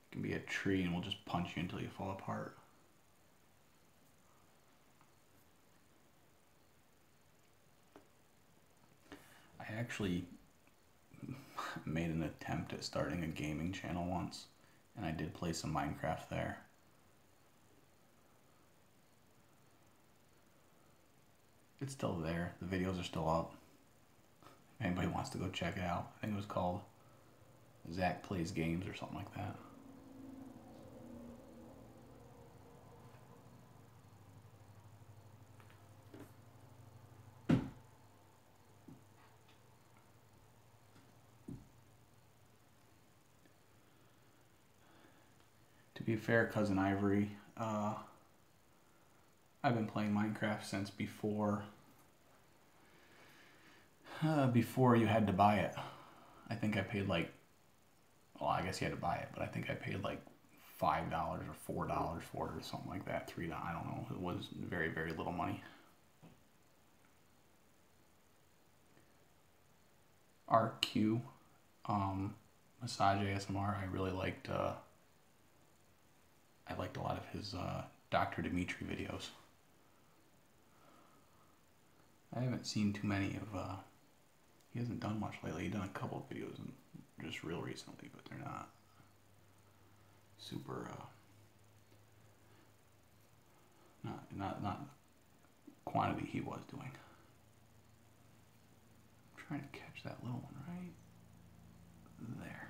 It can be a tree and we'll just punch you until you fall apart. I actually made an attempt at starting a gaming channel once, and I did play some Minecraft there. It's still there. The videos are still up. If anybody wants to go check it out. I think it was called Zach Plays Games or something like that. To be fair, Cousin Ivory, I've been playing Minecraft since before you had to buy it. I think I paid like, well, I guess you had to buy it, but I think I paid like $5 or $4 for it or something like that. $3, I don't know. It was very, very little money. RQ, Massage ASMR, I really liked, I liked a lot of his Dr. Dimitri videos. I haven't seen too many of He hasn't done much lately. He's done a couple of videos and just real recently, but they're not super. Not quantity he was doing. I'm trying to catch that little one right there.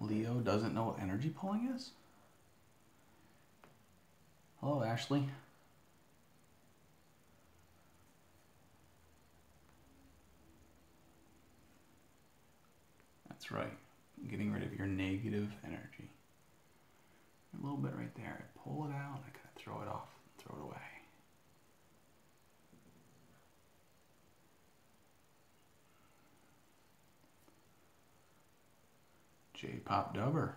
Leo doesn't know what energy pulling is? Hello, Ashley. That's right. Getting rid of your negative energy. A little bit right there. I pull it out, I kind of throw it off, throw it away. J-Pop Dubber.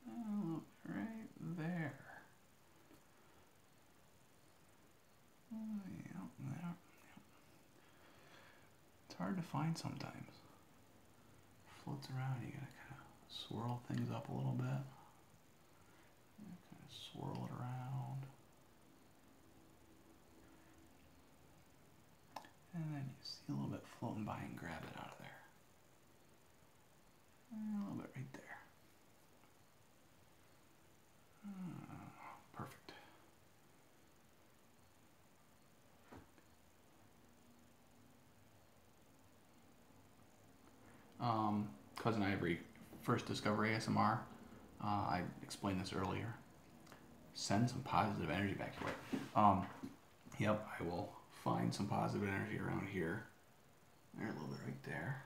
Oh, right there. Oh, yeah, there. It's hard to find sometimes. Floats around, you gotta kind of swirl things up a little bit. Kind of swirl it around. And then you see a little bit floating by and grab it out of there. And a little bit right there. Perfect. Cousin Ivory first discovered ASMR. I explained this earlier. Send some positive energy back your way. Yep, I will find some positive energy around here. There, a little bit right there.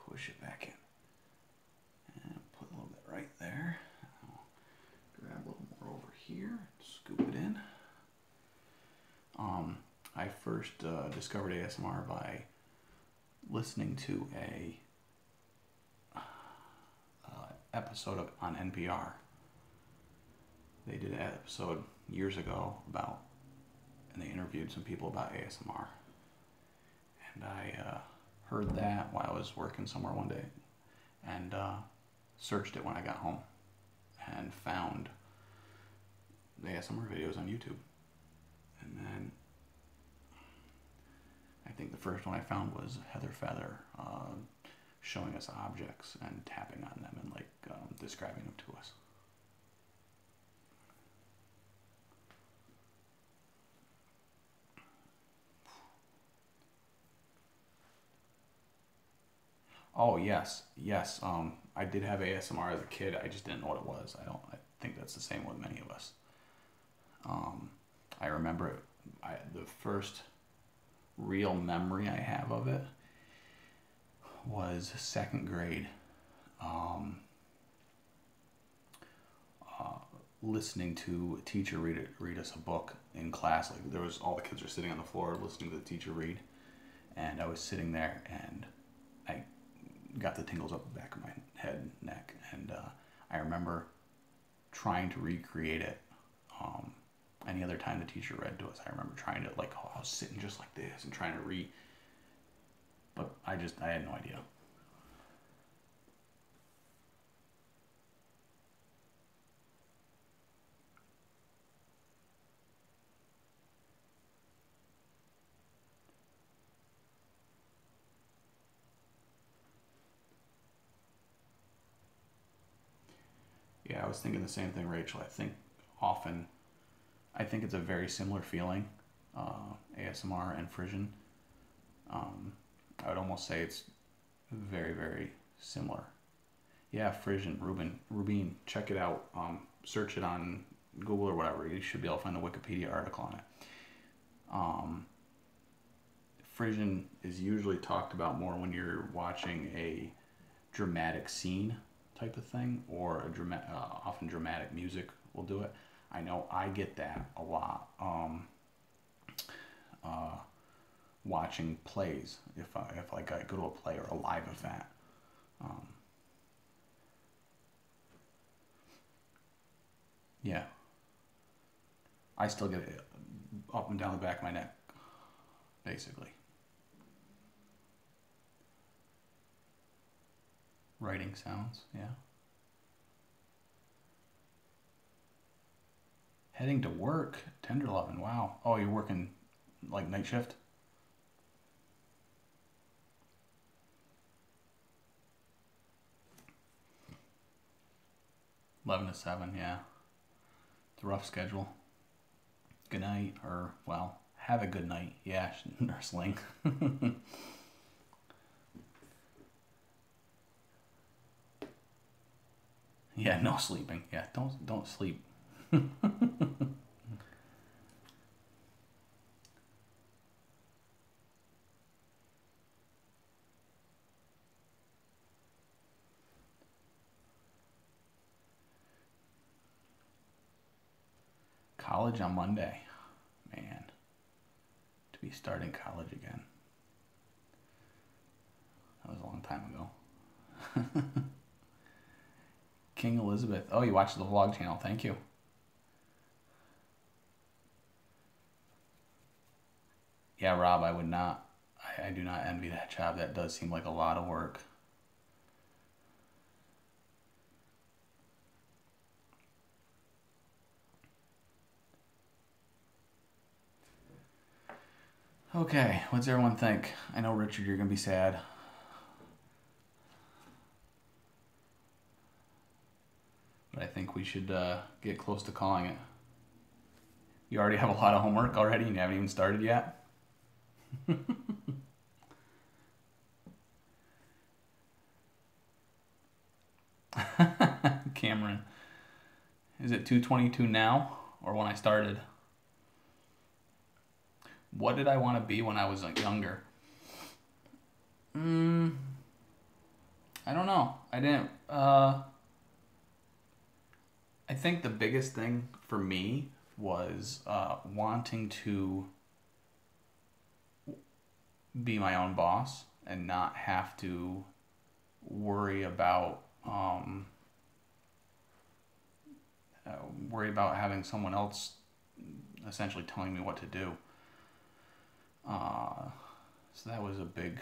Push it back in. And put a little bit right there. I'll grab a little more over here. Scoop it in. I first discovered ASMR by listening to a episode on NPR. They did an episode years ago about, and they interviewed some people about ASMR. And I heard that while I was working somewhere one day, and searched it when I got home, and found the ASMR videos on YouTube. And then I think the first one I found was Heather Feather showing us objects and tapping on them and like describing them to us. Oh yes, yes. I did have ASMR as a kid. I just didn't know what it was. I think that's the same with many of us. I remember the first real memory I have of it was second grade. Listening to a teacher read us a book in class. Like there was, all the kids were sitting on the floor listening to the teacher read, and I was sitting there and I got the tingles up the back of my head, neck, and I remember trying to recreate it. Any other time the teacher read to us, I remember trying to, like, I was sitting just like this and trying to but I had no idea. Yeah, I was thinking the same thing, Rachel. I think it's a very similar feeling, ASMR and Frisian. I would almost say it's very, very similar. Yeah, Frisian, Rubin, check it out. Search it on Google or whatever. You should be able to find a Wikipedia article on it. Frisian is usually talked about more when you're watching a dramatic scene type of thing, or often dramatic music will do it. I know I get that a lot. Watching plays, if I go to a play or a live event. Yeah, I still get it up and down the back of my neck, basically. Writing sounds, yeah. Heading to work, 10 to 11, wow. Oh, you're working like night shift? 11 to 7, yeah. It's a rough schedule. Good night, or, well, have a good night. Yeah, nursling. Yeah, no sleeping. Yeah, don't sleep. College on Monday. Man, to be starting college again. That was a long time ago. King Elizabeth. Oh, you watched the vlog channel. Thank you. Yeah, Rob, I would not. I do not envy that job. That does seem like a lot of work. Okay, what's everyone think? I know, Richard, you're going to be sad. But I think we should get close to calling it. You already have a lot of homework already and you haven't even started yet? Cameron. Is it 2:22 now or when I started? What did I want to be when I was like younger? I don't know. I didn't. I think the biggest thing for me was wanting to be my own boss and not have to worry about having someone else essentially telling me what to do. So that was a big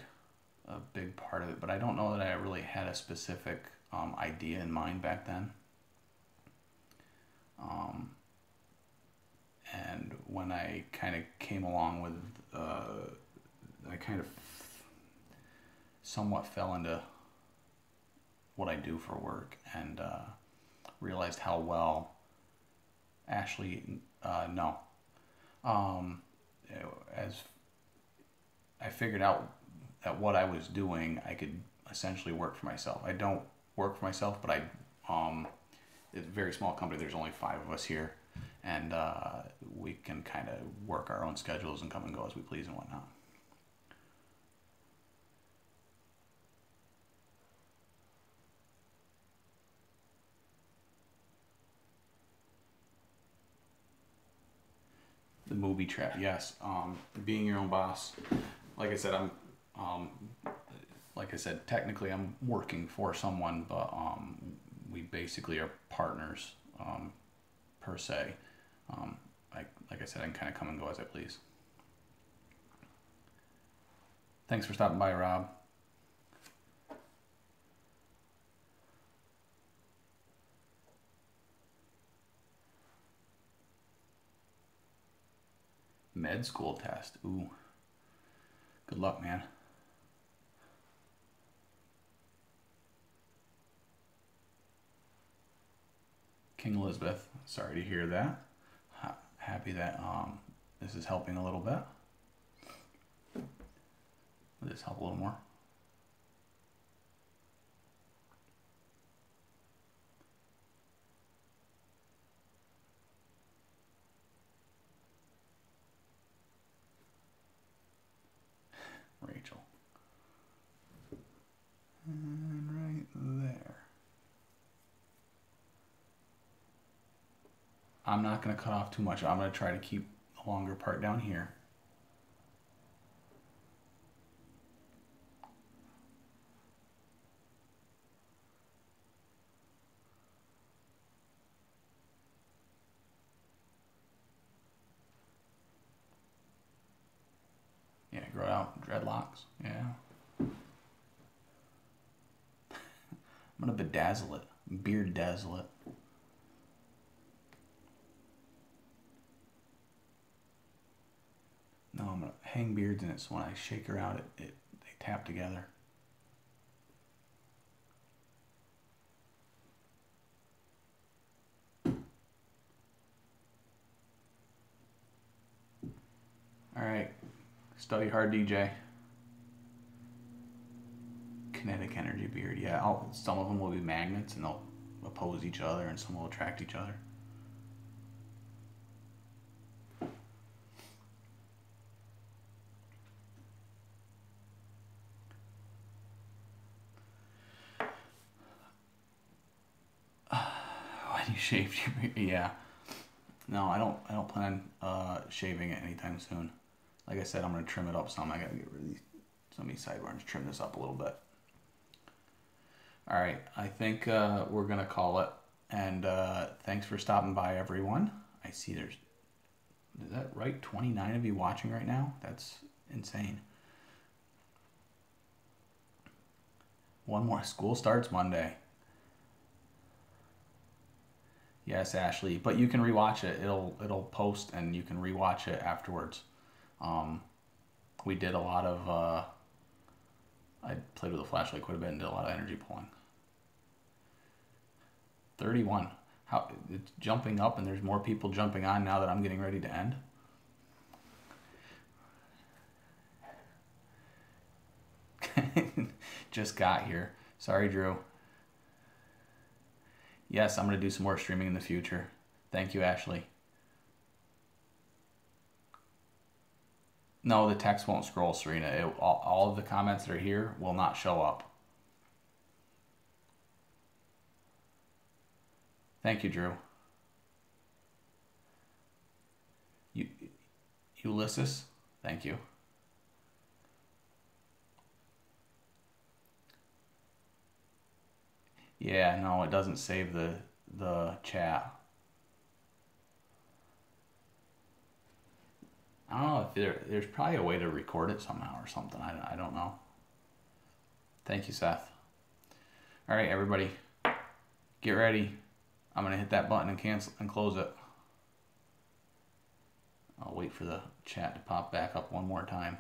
part of it. But I don't know that I really had a specific idea in mind back then. And when I kind of came along with, I kind of somewhat fell into what I do for work and realized how well Ashley, no. As I figured out that what I was doing, I could essentially work for myself. I don't work for myself, but it's a very small company. There's only 5 of us here, and we can kind of work our own schedules and come and go as we please and whatnot. The movie trap, yes. Being your own boss. Like I said, technically I'm working for someone, but we basically are partners per se. Like I said, I can kind of come and go as I please. Thanks for stopping by, Rob. Med school test. Ooh. Good luck, man. King Elizabeth, sorry to hear that. Happy that this is helping a little bit. Will this help a little more? Rachel. And right there. I'm not going to cut off too much. I'm going to try to keep the longer part down here. Yeah, grow out dreadlocks. Yeah. I'm gonna bedazzle it. Beard dazzle it. No, I'm gonna hang beards in it so when I shake her out, they tap together. Alright, study hard, DJ. Kinetic energy beard, yeah. Some of them will be magnets and they'll oppose each other, and some will attract each other. When you shaved your beard, yeah. No, I don't plan shaving it anytime soon. Like I said, I'm gonna trim it up some. I gotta get rid of some of these sideburns. Trim this up a little bit. All right, I think we're gonna call it. And thanks for stopping by, everyone. I see is that right? 29 of you watching right now? That's insane. One more. School starts Monday. Yes, Ashley, but you can rewatch it. It'll post and you can rewatch it afterwards. We did a lot of I played with the flashlight quite a bit and did a lot of energy pulling. 31. How it's jumping up, and there's more people jumping on now that I'm getting ready to end. Just got here. Sorry, Drew. Yes, I'm going to do some more streaming in the future. Thank you, Ashley. No, the text won't scroll, Serena. All of the comments that are here will not show up. Thank you, Drew. Ulysses, thank you. Yeah, no, it doesn't save the chat. I don't know if there's probably a way to record it somehow or something. I don't know. Thank you, Seth. All right, everybody, get ready. I'm gonna hit that button and cancel and close it. I'll wait for the chat to pop back up one more time.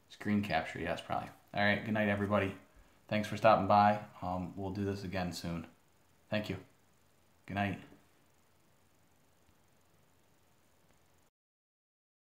Screen capture, yes, probably. All right, good night, everybody. Thanks for stopping by. We'll do this again soon. Thank you. Good night.